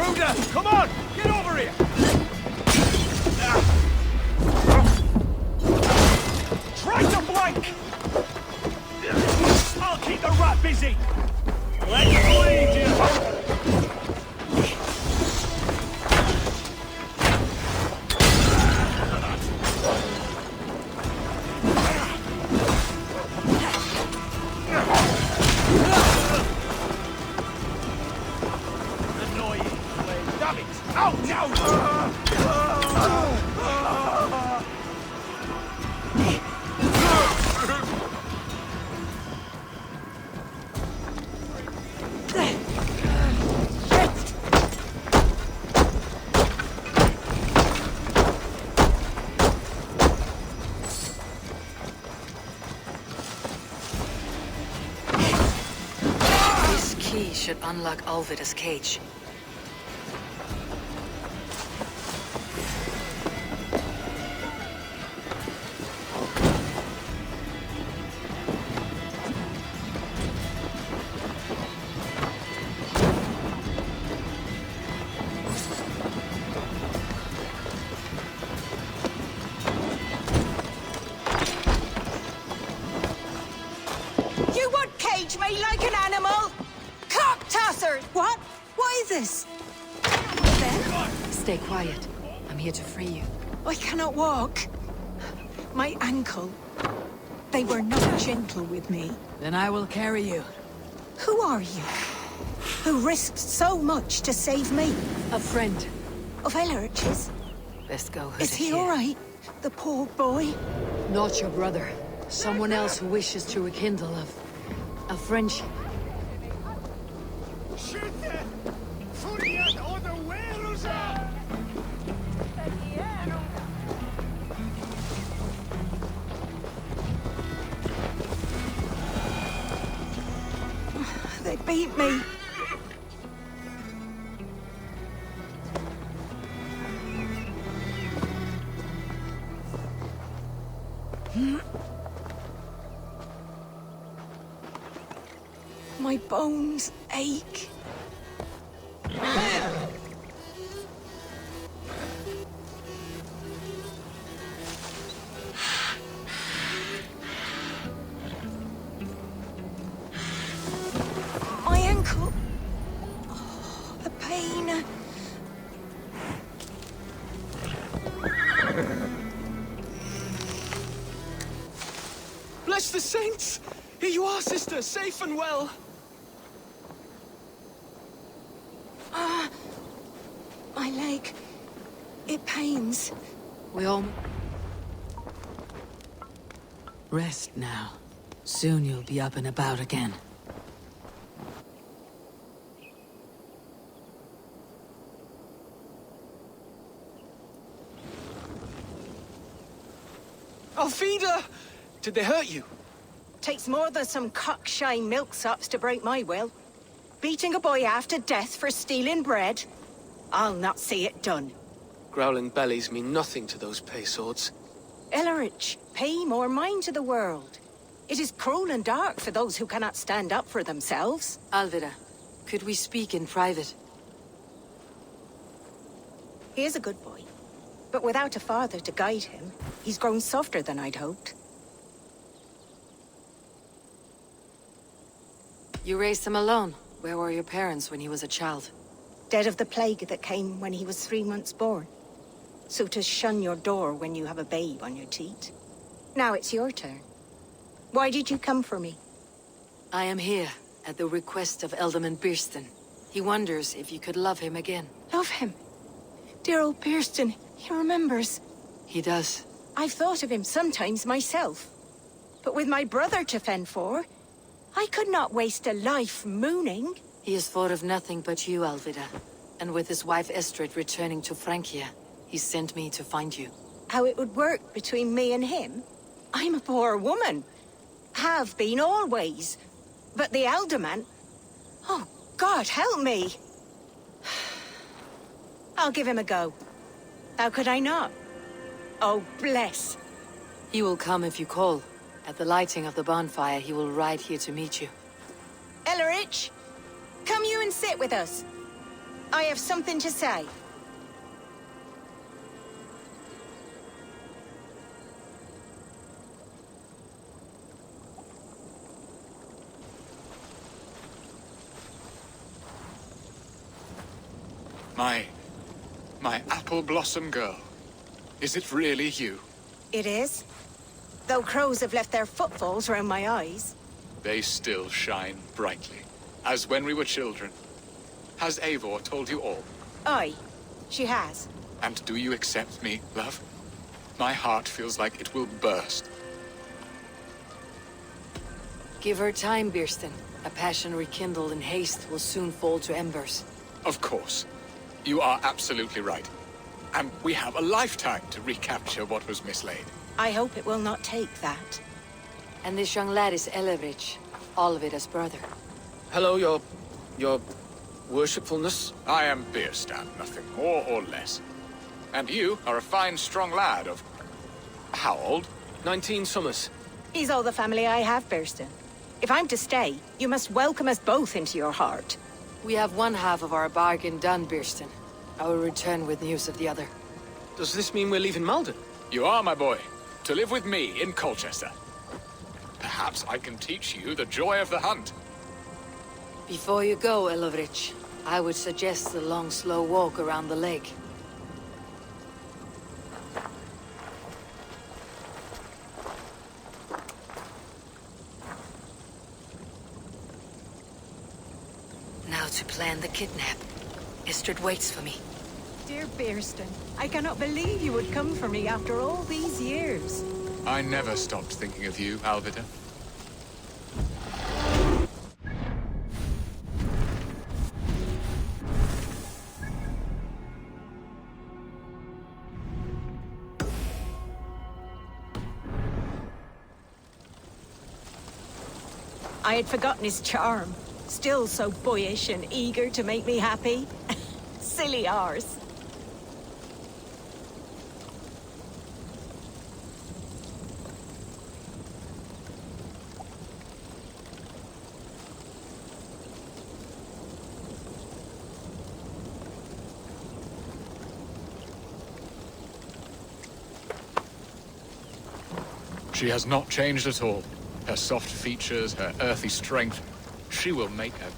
intruder! Come on! Get over here! Try to flank! I'll keep the rat busy! Let's bleed you! Should unlock Alvida's cage. You would cage me like an animal? Cock-tosser! What? What is this? Stay quiet. I'm here to free you. I cannot walk. My ankle. They were not gentle with me. Then I will carry you. Who are you? Who risked so much to save me? A friend. Of Elrich's? Best go hooded Is he here. all right? The poor boy? Not your brother. Someone else who wishes to rekindle a friendship. They beat me. My bones ache. My ankle. Oh, the pain. Bless the saints! Here you are, sister, safe and well. My leg. It pains. We all... Rest now. Soon you'll be up and about again. Alfida! Did they hurt you? Takes more than some cockshy milksops to break my will. Beating a boy half to death for stealing bread? I'll not see it done. Growling bellies mean nothing to those pay swords. Ellerich, pay more mind to the world. It is cruel and dark for those who cannot stand up for themselves. Alvida, could we speak in private? He is a good boy, but without a father to guide him, he's grown softer than I'd hoped. You raised him alone. Where were your parents when he was a child? Dead of the plague that came when he was 3 months born. So to shun your door when you have a babe on your teat. Now it's your turn. Why did you come for me? I am here at the request of Alderman Birston. He wonders if you could love him again. Love him? Dear old Birston, he remembers. He does. I've thought of him sometimes myself. But with my brother to fend for, I could not waste a life mooning. He has thought of nothing but you, Alvida. And with his wife Estrid returning to Francia, he sent me to find you. How it would work between me and him? I'm a poor woman. Have been always. But the alderman... Oh, God, help me! I'll give him a go. How could I not? Oh, bless. He will come if you call. At the lighting of the bonfire, he will ride here to meet you. Ellerich, come you and sit with us. I have something to say. My apple blossom girl. Is it really you? It is. Though crows have left their footfalls around my eyes. They still shine brightly, as when we were children. Has Eivor told you all? Aye, she has. And do you accept me, love? My heart feels like it will burst. Give her time, Birsten. A passion rekindled in haste will soon fall to embers. Of course. You are absolutely right. And we have a lifetime to recapture what was mislaid. I hope it will not take that. And this young lad is Elevich, Olvida's brother. Hello, your worshipfulness. I am Birsten, nothing more or less. And you are a fine, strong lad of... how old? 19 summers. He's all the family I have, Birsten. If I'm to stay, you must welcome us both into your heart. We have one half of our bargain done, Birsten. I will return with news of the other. Does this mean we're leaving Malden? You are, my boy, to live with me in Colchester. Perhaps I can teach you the joy of the hunt. Before you go, Elevich, I would suggest a long, slow walk around the lake. Now to plan the kidnap. Istrid waits for me. Dear Birsten, I cannot believe you would come for me after all these years. I never stopped thinking of you, Alvida. I had forgotten his charm. Still so boyish and eager to make me happy. Silly ours. She has not changed at all. Her soft features, her earthy strength. She will make her...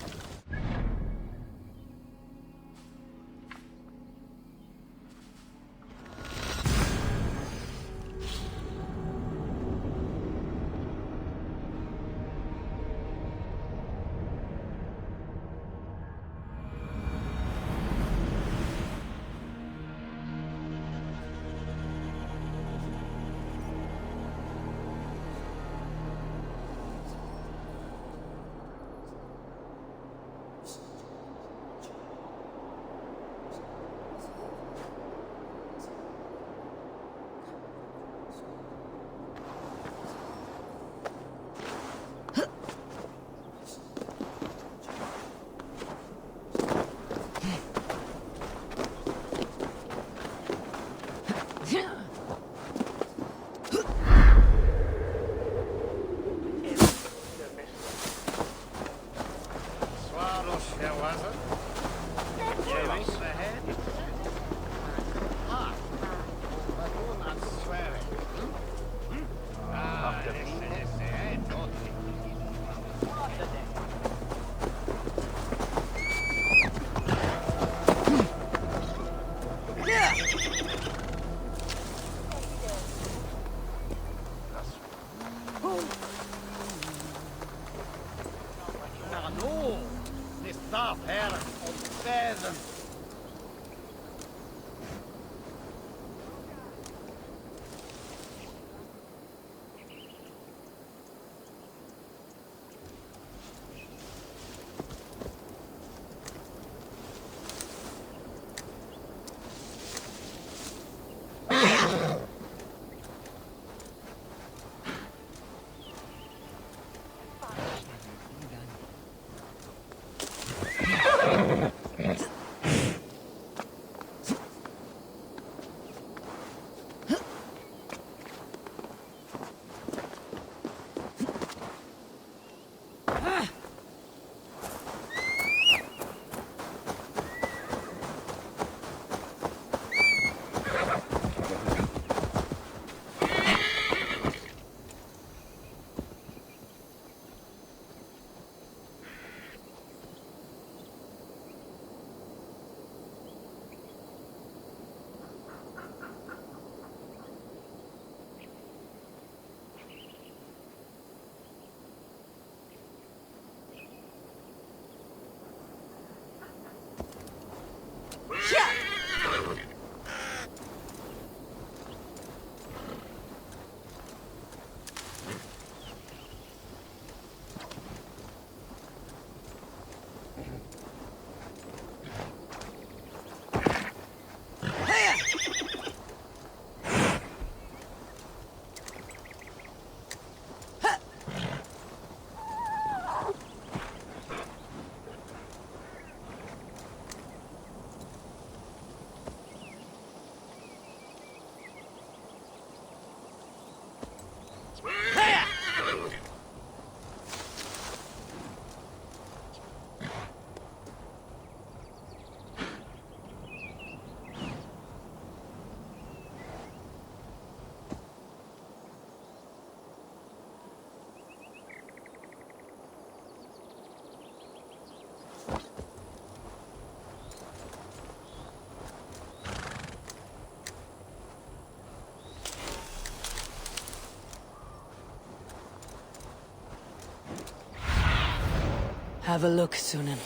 Have a look, Sunan.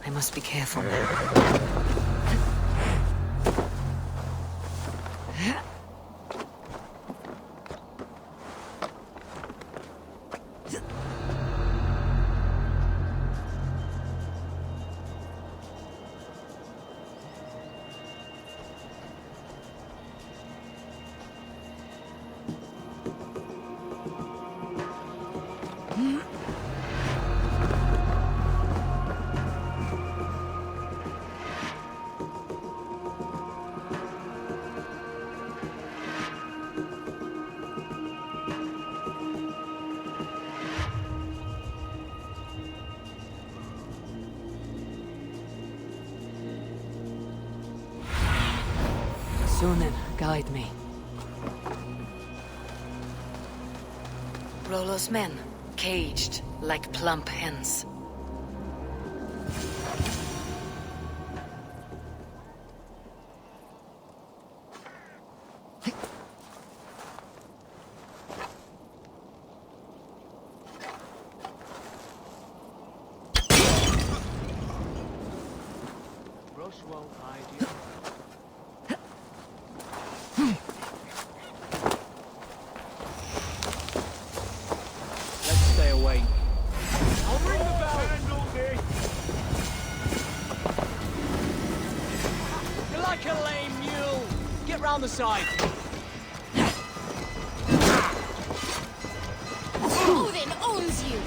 I must be careful now. Sunan, guide me. Rollo's men, caged like plump hens. The side. Odin owns you!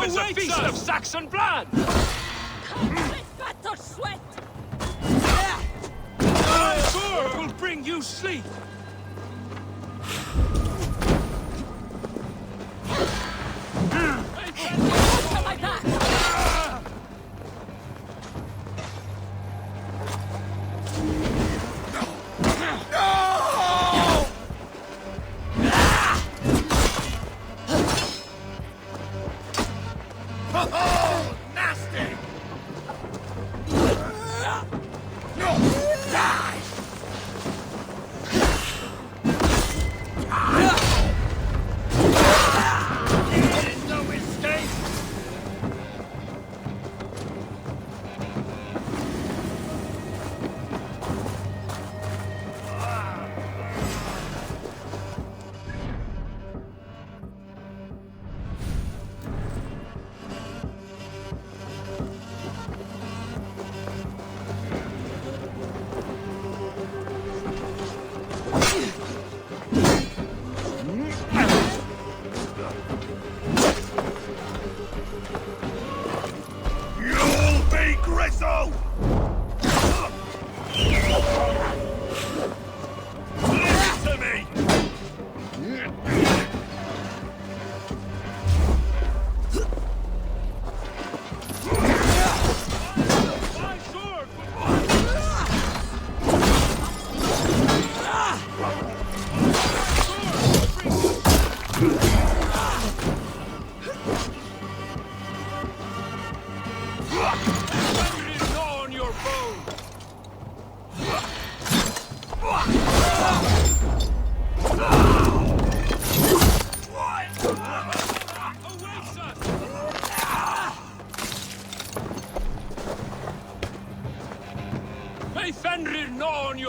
It's a feast of Saxon blood! Better sweat! My sword will bring you sleep! My back! Oh, nasty! No! Die!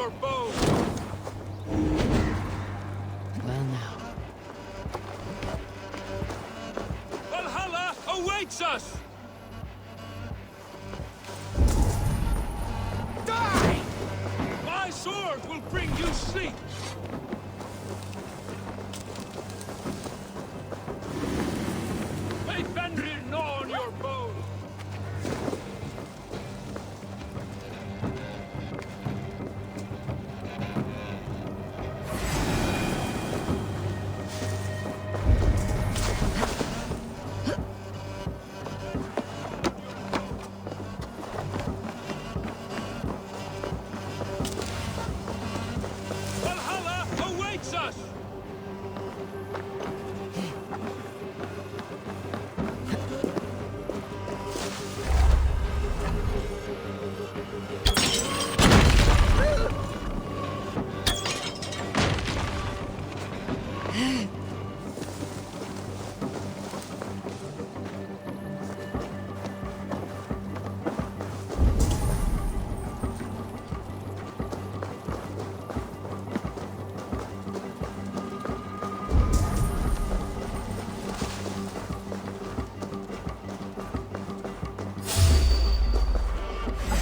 your bow! Well now. Valhalla awaits us! Die! My sword will bring you sleep! May Fenrir gnaw on your bow! Valhalla awaits us!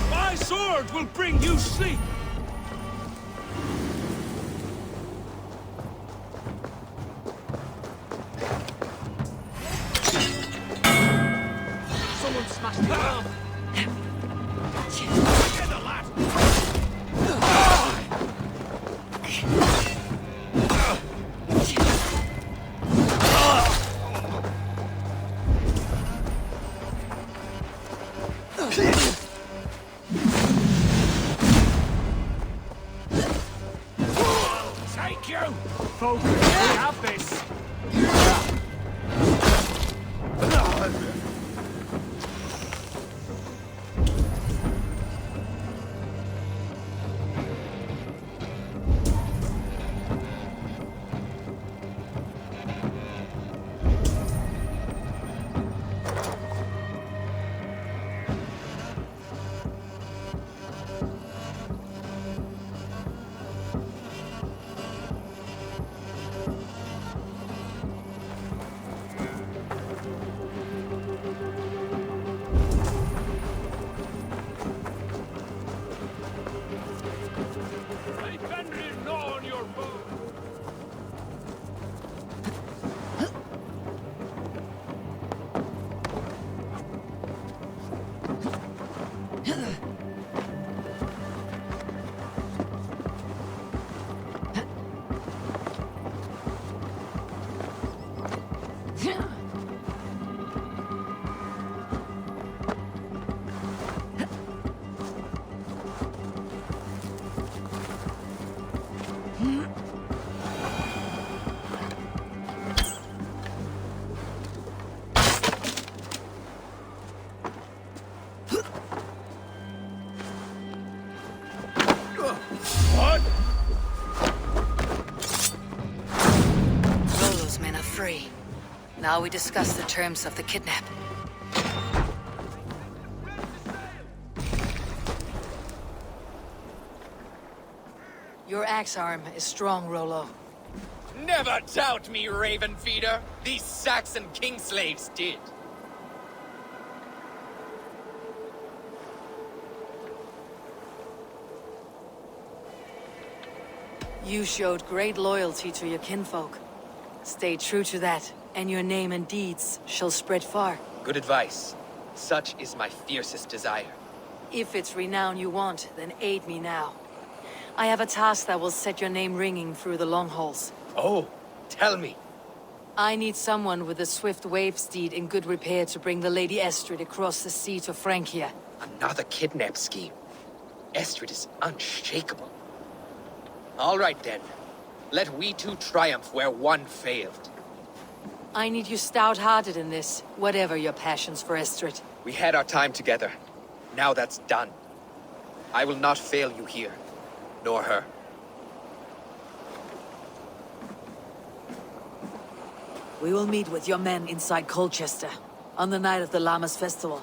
My sword will bring you sleep! Someone smashed me up. Together, lad! Take you! Focus, we have this! May Fenrir gnaw on your bow! What? Rollo's men are free. Now we discuss the terms of the kidnap. Your axe arm is strong, Rollo. Never doubt me, Raven Feeder. These Saxon king slaves did. You showed great loyalty to your kinfolk. Stay true to that, and your name and deeds shall spread far. Good advice. Such is my fiercest desire. If it's renown you want, then aid me now. I have a task that will set your name ringing through the long halls. Oh, tell me. I need someone with a swift wave steed in good repair to bring the Lady Estrid across the sea to Francia. Another kidnap scheme. Estrid is unshakable. All right then. Let we two triumph where one failed. I need you stout-hearted in this, whatever your passions for Estrid. We had our time together. Now that's done. I will not fail you here, nor her. We will meet with your men inside Colchester, on the night of the Llamas Festival.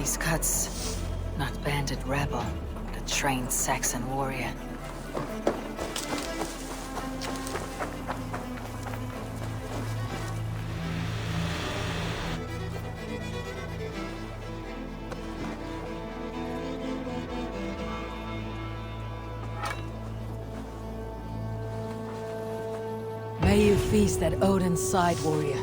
these cuts. Not bandit rebel, but a trained Saxon warrior. May you feast at Odin's side, warrior.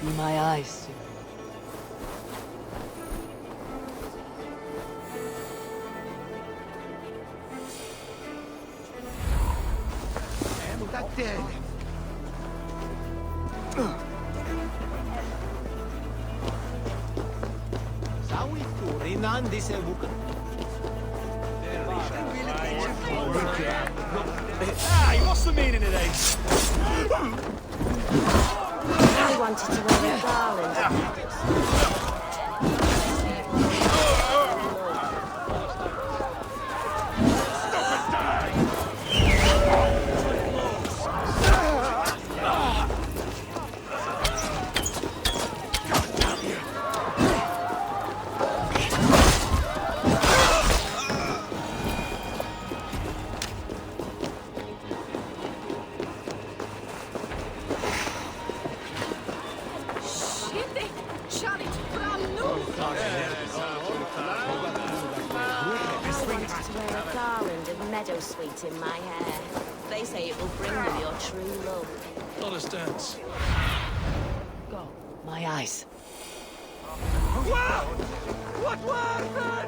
Be my eyes. Hey, what's the meaning of this? I wanted to wear a garland. Sweet in my hair. They say it will bring you your true love. Understands. Go. My eyes. Wow! What was that?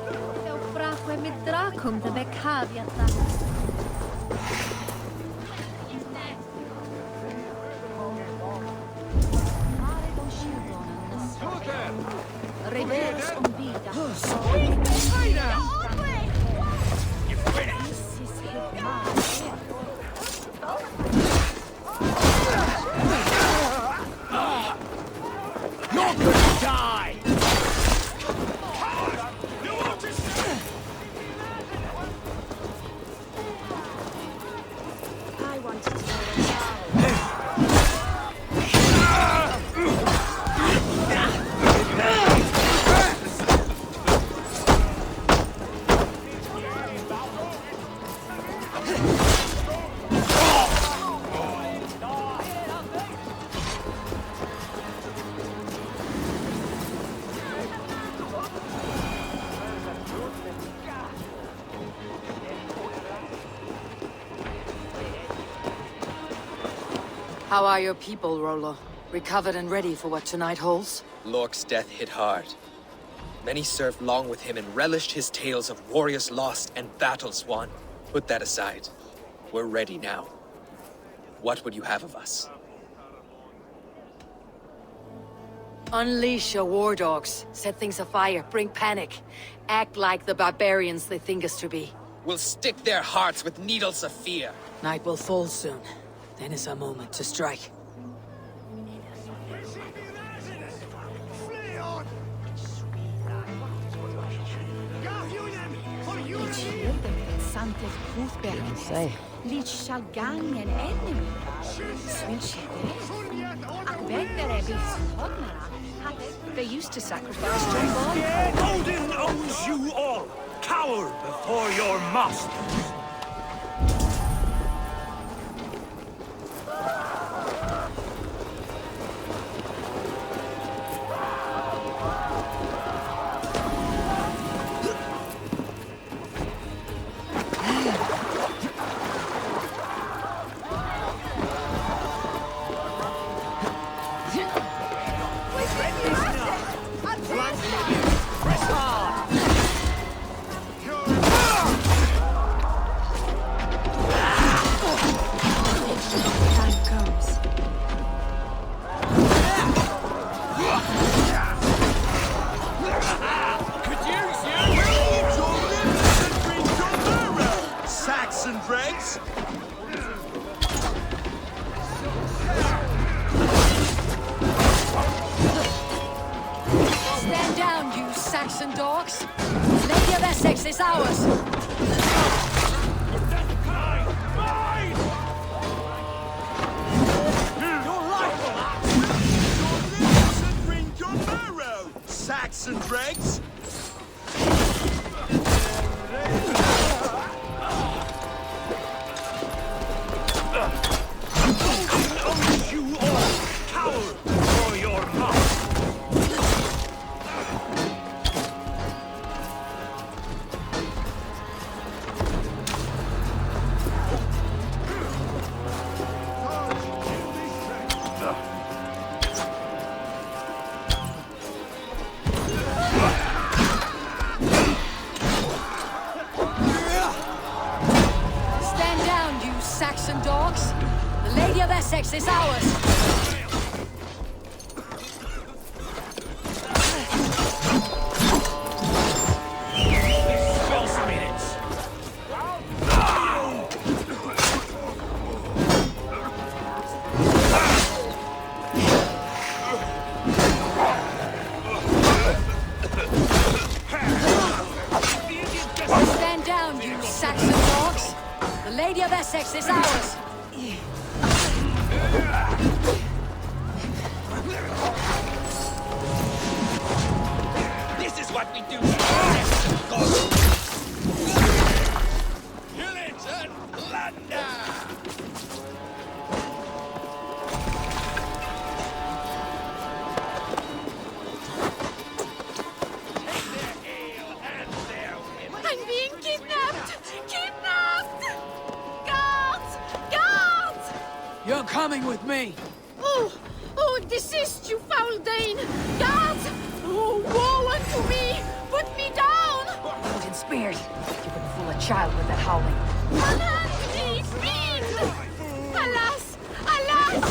How are your people, Rollo? Recovered and ready for what tonight holds? Lork's death hit hard. Many served long with him and relished his tales of warriors lost and battles won. Put that aside. We're ready now. What would you have of us? Unleash your war dogs. Set things afire. Bring panic. Act like the barbarians they think us to be. We'll stick their hearts with needles of fear. Night will fall soon. Then is our moment to strike. Say. They used to sacrifice to Odin owns you all! Cower before your masters! Press hard! Time comes. Saxon dregs! Stand down, you Saxon dogs. Lady of Essex is ours. Saxon dregs! You all cower for your mouth! Stand down, you Saxon dogs. The Lady of Essex is ours. Spell some minutes. Stand down, you Saxon dogs. The Lady of Essex is ours. This is what we do. Pillage and plunder. I'm being kidnapped! Kidnapped! Guards! Guards! You're coming with me. Oh, desist, you foul Dane! Guards! Oh, woe unto me! Put me down! Hold in spirit. You wouldn't fool a child with that howling. Unhand me, fiend! Alas! Alas!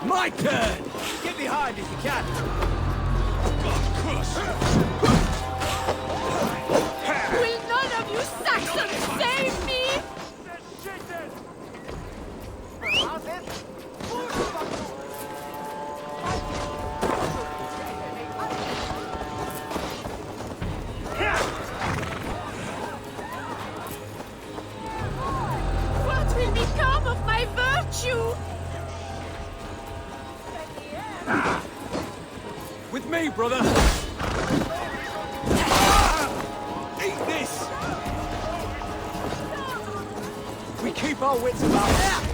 My turn! Get behind if you can. Will none of you Saxons save me? What will become of my virtue? With me, brother. Eat this. We keep our wits about us.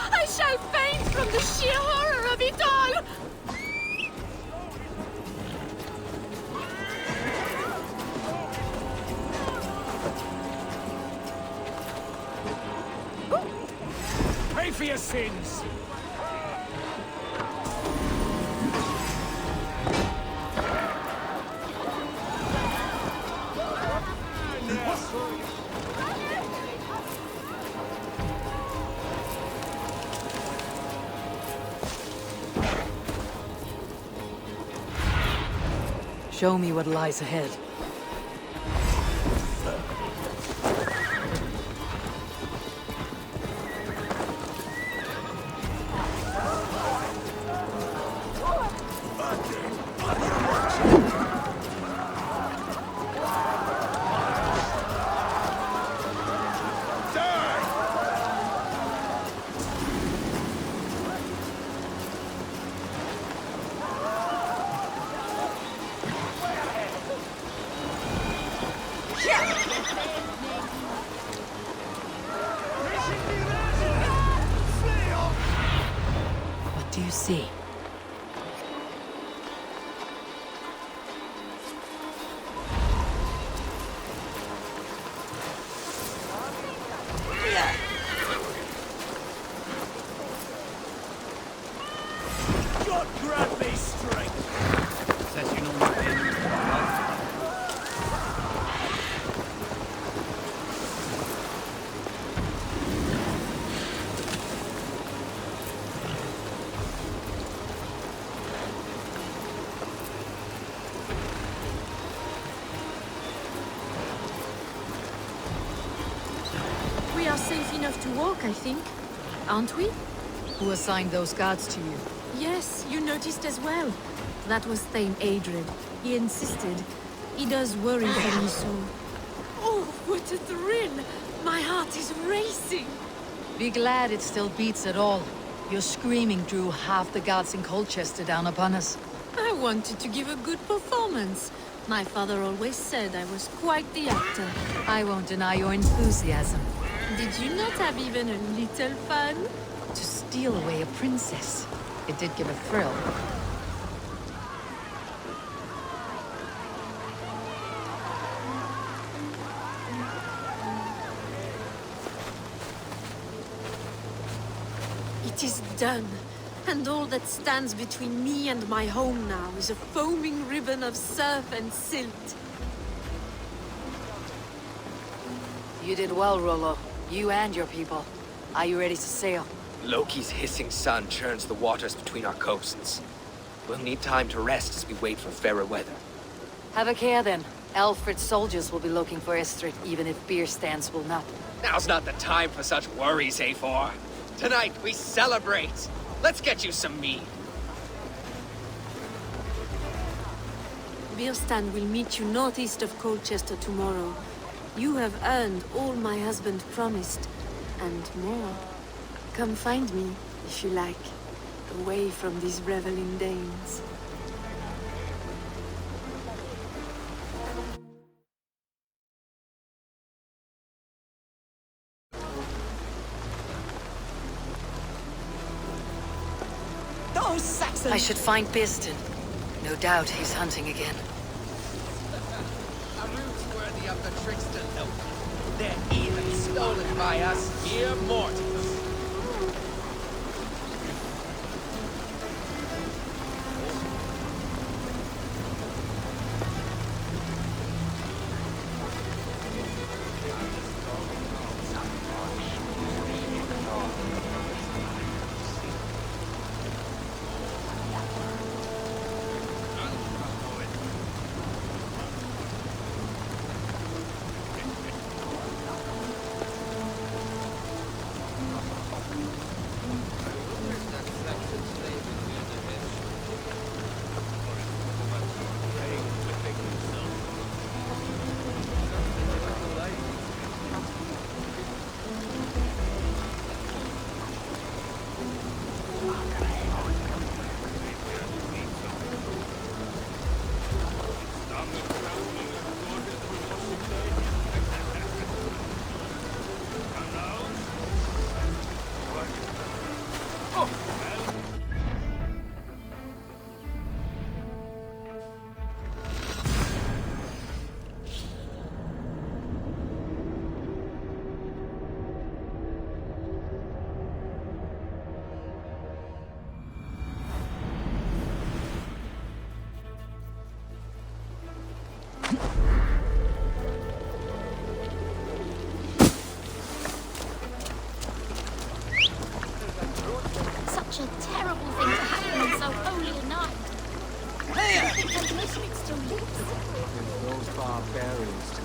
I shall faint from the sheer horror of it all! Pay for your sins. Show me what lies ahead. What do you see? God grant me strength! Says you know my name. We are safe enough to walk, I think. Aren't we? Who assigned those guards to you? Yes, you noticed as well. That was Thane Adred. He insisted. He does worry for me so. Oh, what a thrill! My heart is racing! Be glad it still beats at all. Your screaming drew half the guards in Colchester down upon us. I wanted to give a good performance. My father always said I was quite the actor. I won't deny your enthusiasm. Did you not have even a little fun? To steal away a princess. It did give a thrill. It is done. And all that stands between me and my home now is a foaming ribbon of surf and silt. You did well, Rollo. You and your people. Are you ready to sail? Loki's hissing sun churns the waters between our coasts. We'll need time to rest as we wait for fairer weather. Have a care then. Alfred's soldiers will be looking for Estrid, even if beer stands will not. Now's not the time for such worries, A4. Tonight, we celebrate. Let's get you some mead. Birstan will meet you northeast of Colchester tomorrow. You have earned all my husband promised, and more. Come find me, if you like, away from these reveling Danes. Those Saxons! I should find Birstan. No doubt he's hunting again. A root's worthy of the trickster Loki. They're even stolen by us mere mortals. barbarians.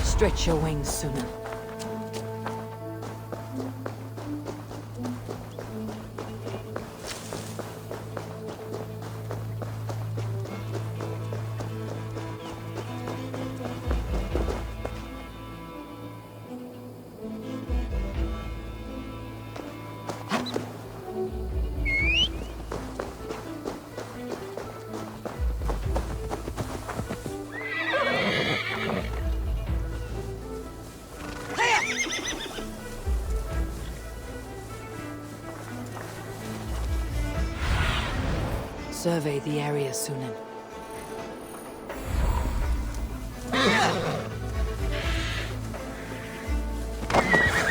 Stretch your wings sooner. Survey the area, Sunan.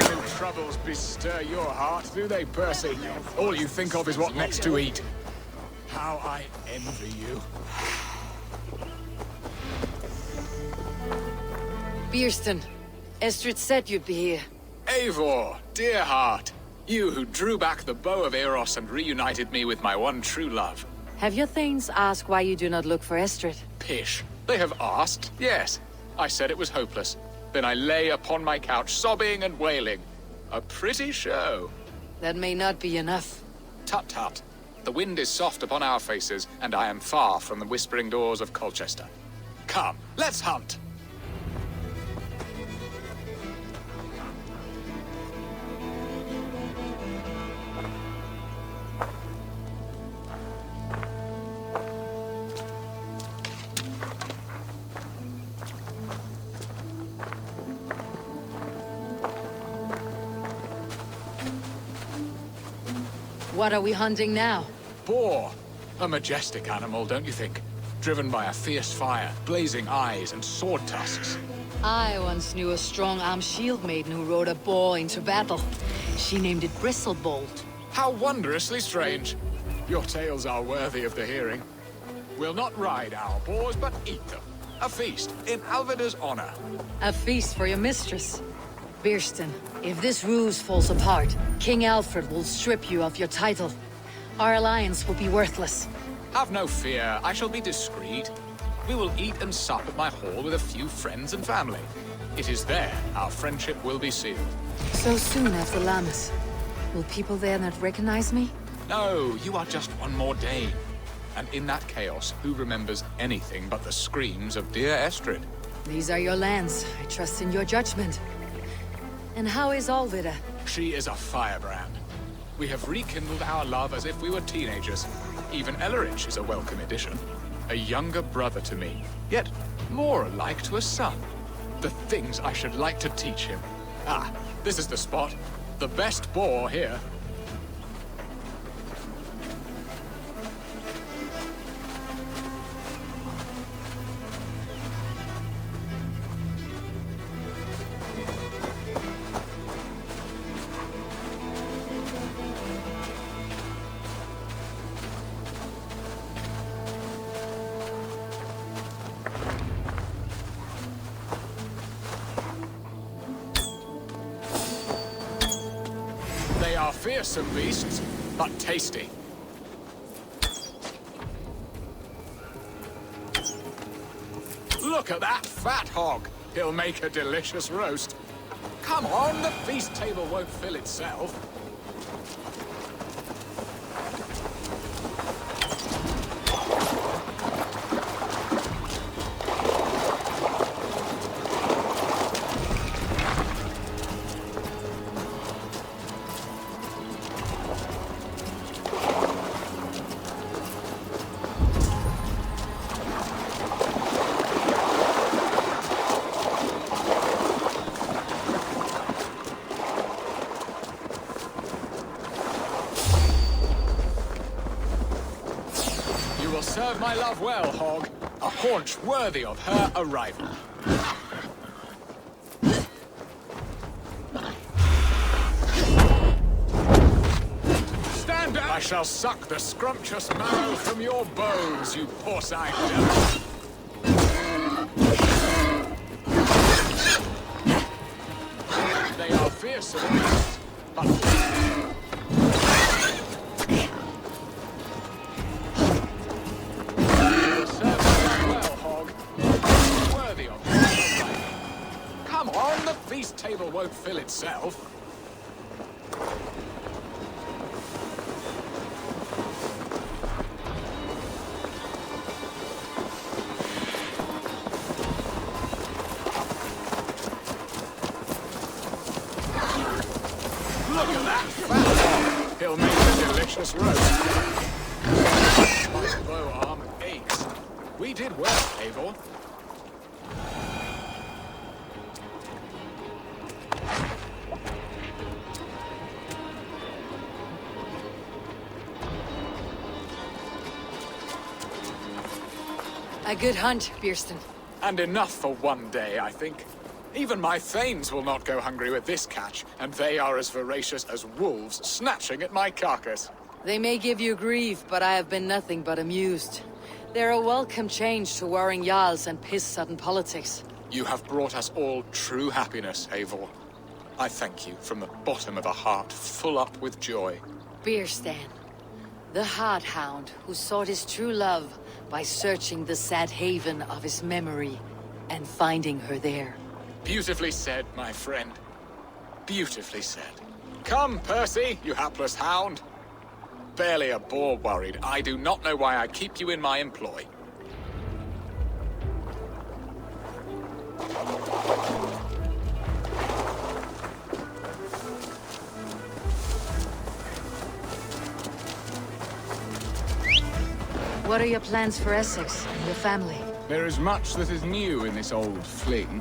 No troubles bestir your heart, do they, Percy? All you think of is what next to eat. How I envy you. Bierston, Estrid said you'd be here. Eivor, dear heart. You who drew back the bow of Eros and reunited me with my one true love. Have your thanes asked why you do not look for Estrid? Pish. They have asked, yes. I said it was hopeless. Then I lay upon my couch, sobbing and wailing. A pretty show. That may not be enough. Tut-tut. The wind is soft upon our faces, and I am far from the whispering doors of Colchester. Come, let's hunt! What are we hunting now? Boar. A majestic animal, don't you think? Driven by a fierce fire, blazing eyes, and sword tusks. I once knew a strong-armed shield maiden who rode a boar into battle. She named it Bristlebolt. How wondrously strange. Your tales are worthy of the hearing. We'll not ride our boars, but eat them. A feast, in Alvida's honor. A feast for your mistress. Bierston, if this ruse falls apart, King Alfred will strip you of your title. Our alliance will be worthless. Have no fear, I shall be discreet. We will eat and sup at my hall with a few friends and family. It is there our friendship will be sealed. So soon after Lammas. Will people there not recognize me? No, you are just one more Dane. And in that chaos, who remembers anything but the screams of dear Estrid? These are your lands. I trust in your judgment. And how is Alvida? She is a firebrand. We have rekindled our love as if we were teenagers. Even Ellerich is a welcome addition. A younger brother to me, yet more alike to a son. The things I should like to teach him. Ah, this is the spot. The best boar here. They are fearsome beasts, but tasty. Look at that fat hog. He'll make a delicious roast. Come on, the feast table won't fill itself. Serve my love well, Hog. A haunch worthy of her arrival. Stand down! I shall suck the scrumptious marrow from your bones, you porcine devil. They are fearsome beasts, but... You'll serve them well, Hog. Worthy of you. Come on, the feast table won't fill itself. Look at that fat hog. He'll make a delicious roast. My bow arm aches. We did well, Eivor. A good hunt, Bierston. And enough for one day, I think. Even my thanes will not go hungry with this catch, and they are as voracious as wolves snatching at my carcass. They may give you grief, but I have been nothing but amused. They're a welcome change to warring jarls and piss-sudden politics. You have brought us all true happiness, Eivor. I thank you from the bottom of a heart full up with joy. Bierstan, the hard hound who sought his true love by searching the sad haven of his memory and finding her there. Beautifully said, my friend. Beautifully said. Come, Percy, you hapless hound. Barely a boar worried. I do not know why I keep you in my employ. What are your plans for Essex and your family? There is much that is new in this old fling.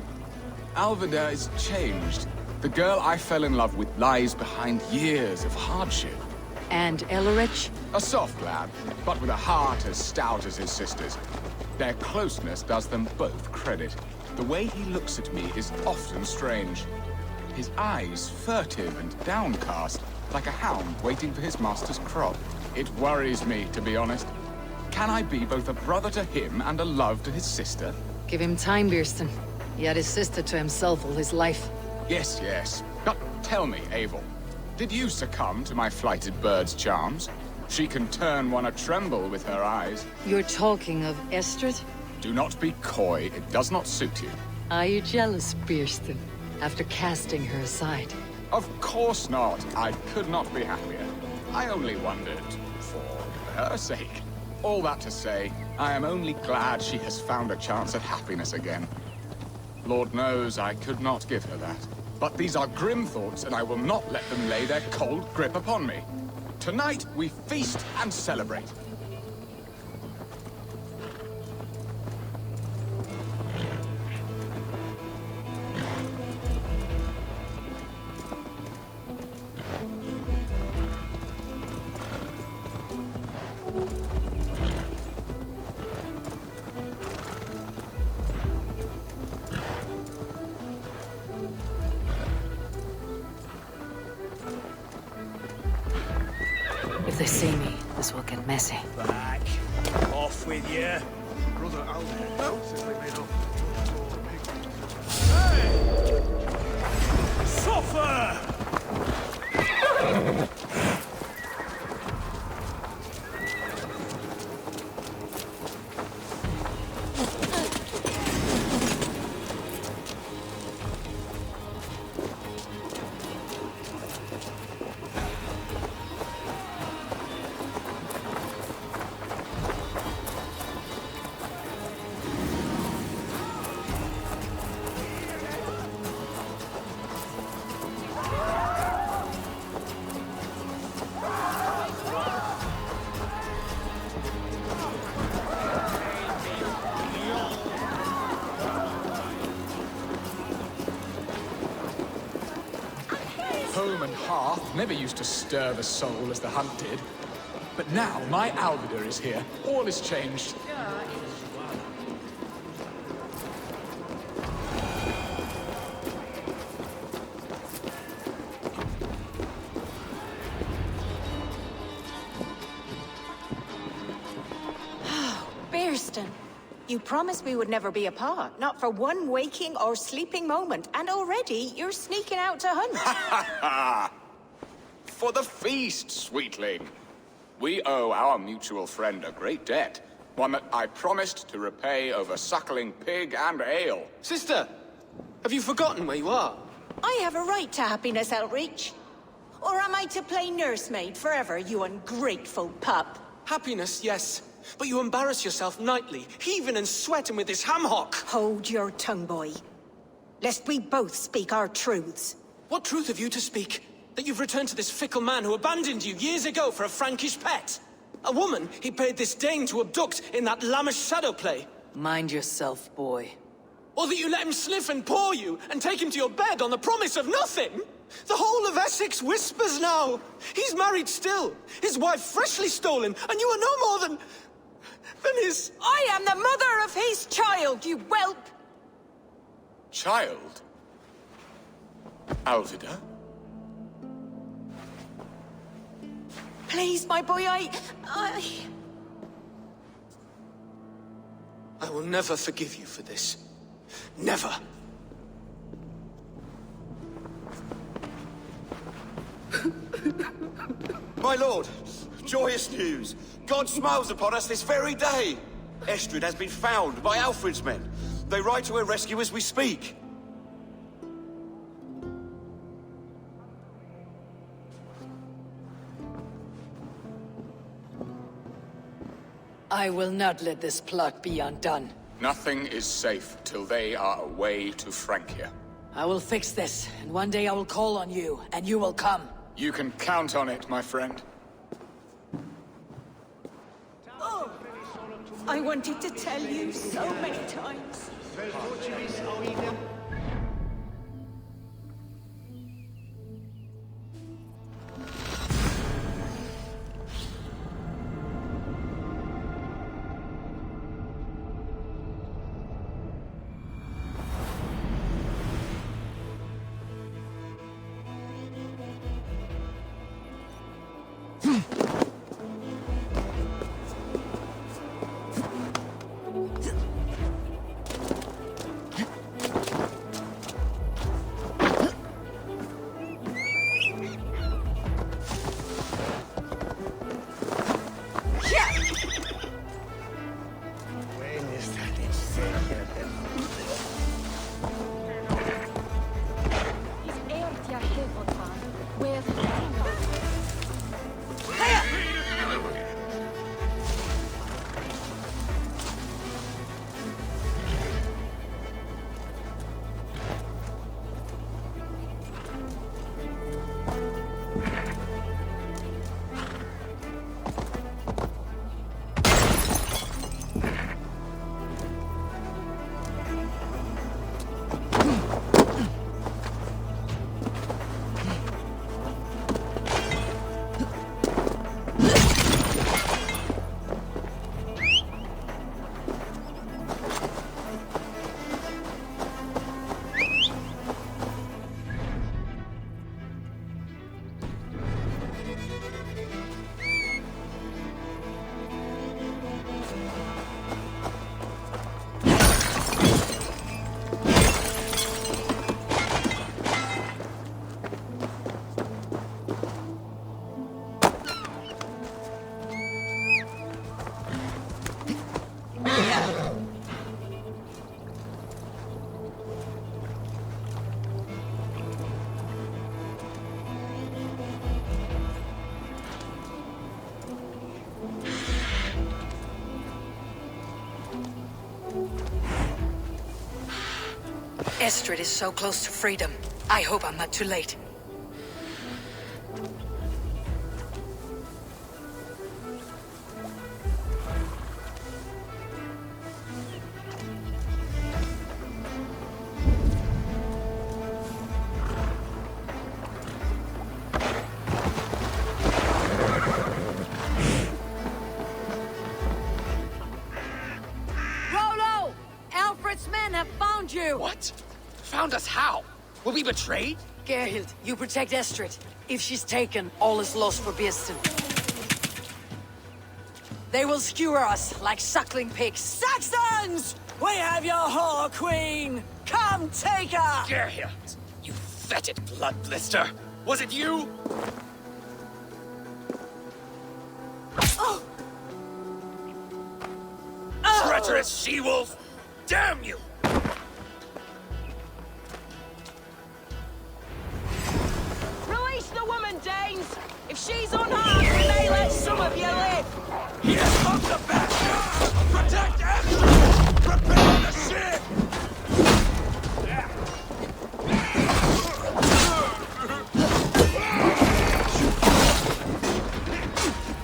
Alvida is changed. The girl I fell in love with lies behind years of hardship. And Ellerich? A soft lad, but with a heart as stout as his sister's. Their closeness does them both credit. The way he looks at me is often strange. His eyes furtive and downcast, like a hound waiting for his master's crop. It worries me, to be honest. Can I be both a brother to him and a love to his sister? Give him time, Bierston. He had his sister to himself all his life. Yes, yes. But tell me, Eivor, did you succumb to my flighted bird's charms? She can turn one a tremble with her eyes. You're talking of Estrid? Do not be coy, it does not suit you. Are you jealous, Bierston, after casting her aside? Of course not. I could not be happier. I only wondered, for her sake. All that to say, I am only glad she has found a chance at happiness again. Lord knows I could not give her that. But these are grim thoughts, and I will not let them lay their cold grip upon me. Tonight, we feast and celebrate. If they see me, this will get messy. Back. Off with you. Brother Hey! Suffer! Home and hearth never used to stir the soul as the hunt did. But now my Alvida is here. All is changed. Birston, you promised we would never be apart, not for one waking or sleeping moment, and already you're sneaking out to hunt. For the feast, sweetling. We owe our mutual friend a great debt. One that I promised to repay over suckling pig and ale. Sister, have you forgotten where you are? I have a right to happiness, Outreach. Or am I to play nursemaid forever, you ungrateful pup? Happiness, yes. But you embarrass yourself nightly, heaving and sweating with this ham-hock. Hold your tongue, boy. Lest we both speak our truths. What truth have you to speak? That you've returned to this fickle man who abandoned you years ago for a Frankish pet? A woman he paid this Dane to abduct in that lammish shadow play? Mind yourself, boy. Or that you let him sniff and paw you, and take him to your bed on the promise of nothing? The whole of Essex whispers now. He's married still, his wife freshly stolen, and you are no more than his... I am the mother of his child, you whelp! Child? Alvida? Please, my boy, I will never forgive you for this. Never. My lord, joyous news. God smiles upon us this very day. Estrid has been found by Alfred's men. They ride to her rescue as we speak. I will not let this plot be undone. Nothing is safe till they are away to Francia. I will fix this, and one day I will call on you, and you will come. You can count on it, my friend. Oh, I wanted to tell you so many times. Estrid is so close to freedom. I hope I'm not too late. Rollo! Alfred's men have found you! What? Found us how? Were we betrayed? Gerhild, you protect Estrid. If she's taken, all is lost for Birston. They will skewer us like suckling pigs. Saxons! We have your whore queen! Come take her! Gerhild, you fetid blood blister! Was it you? Oh. Treacherous she-wolf! Damn you! Release the woman, Danes! If she's unharmed, we may let some of you live! Here comes the bastard! Protect everyone! Prepare the ship!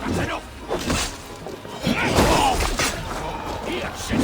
That's enough! Here, shit!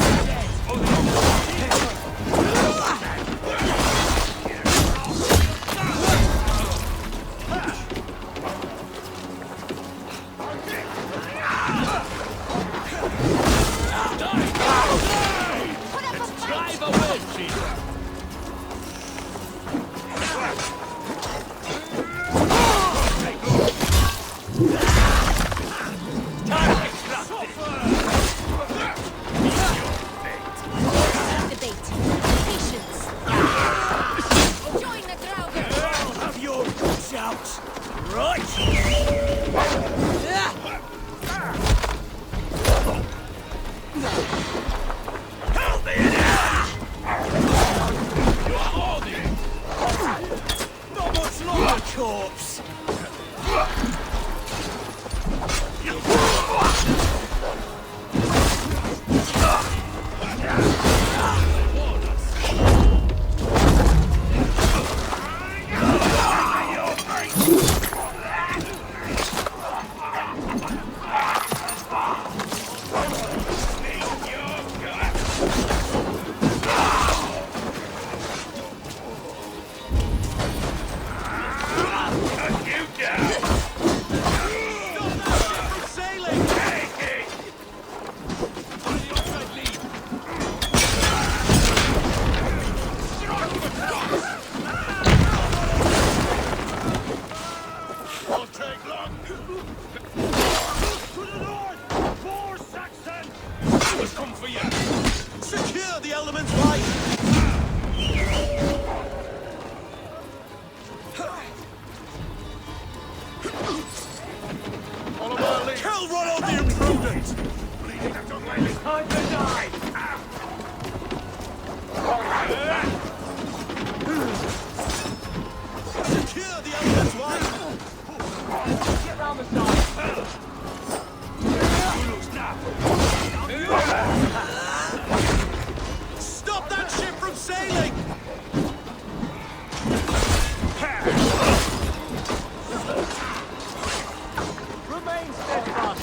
Stop that ship from sailing! Remain steadfast!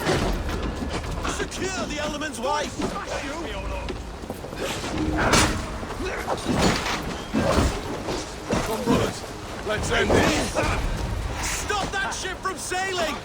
Secure the element's wife! Come, brothers, let's end this! Stop that ship from sailing!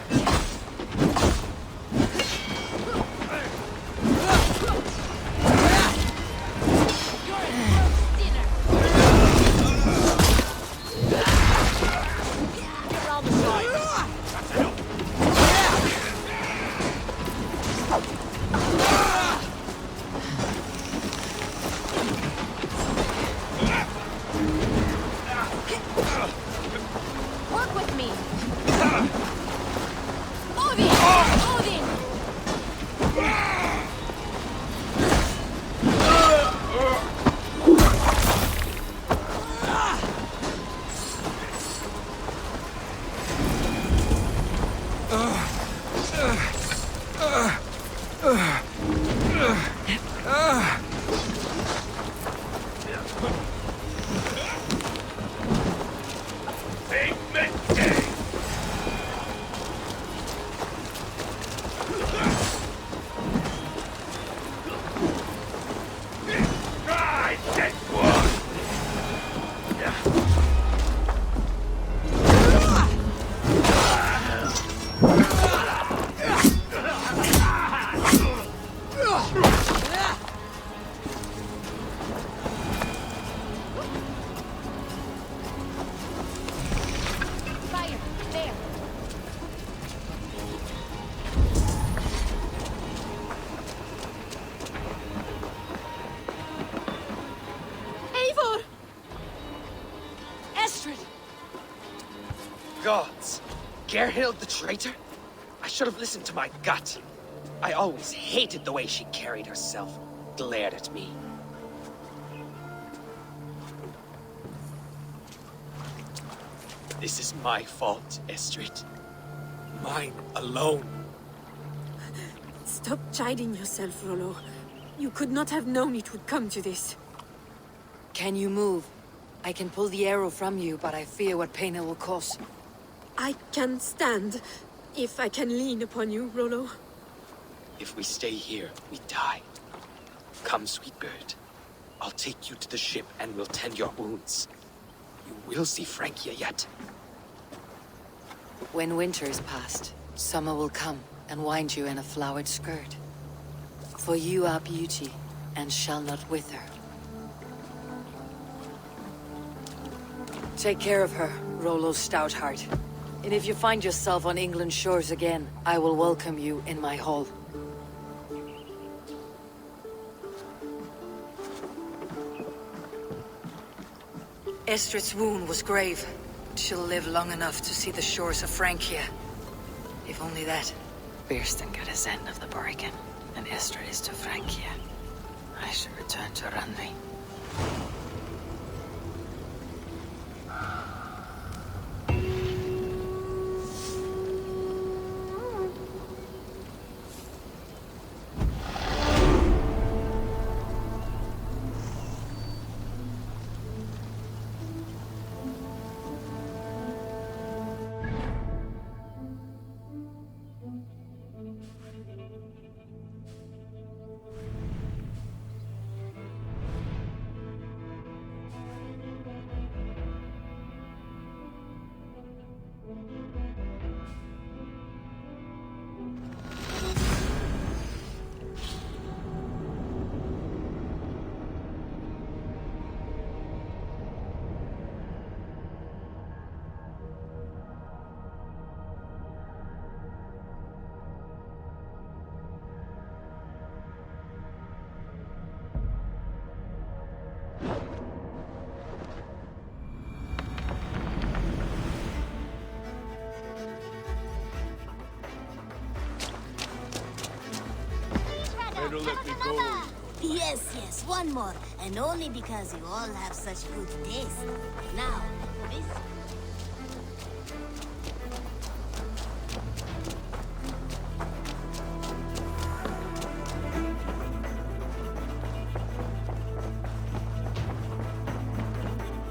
Work with me. Move it! gods! Gerhild the traitor? I should have listened to my gut. I always hated the way she carried herself, glared at me. This is my fault, Estrid. Mine alone. Stop chiding yourself, Rollo. You could not have known it would come to this. Can you move? I can pull the arrow from you, but I fear what pain it will cause. I can stand, if I can lean upon you, Rollo. If we stay here, we die. Come, sweet bird. I'll take you to the ship and we'll tend your wounds. You will see Francia yet. When winter is past, summer will come and wind you in a flowered skirt. For you are beauty, and shall not wither. Take care of her, Rollo Stoutheart. And if you find yourself on England's shores again, I will welcome you in my hall. Estrid's wound was grave. She'll live long enough to see the shores of Francia. If only that. Birsten got his end of the bargain, and Estrid is to Francia. I should return to Randvi. Let me go. Yes, yes, one more. And only because you all have such good taste. Now, this...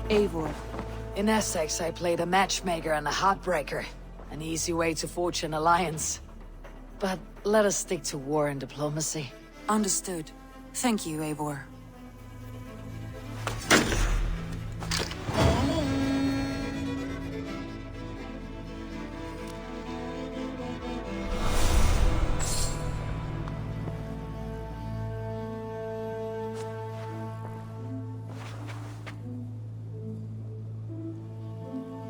Eivor. In Essex, I played a matchmaker and a heartbreaker. An easy way to forge an alliance. But let us stick to war and diplomacy. Understood. Thank you, Eivor.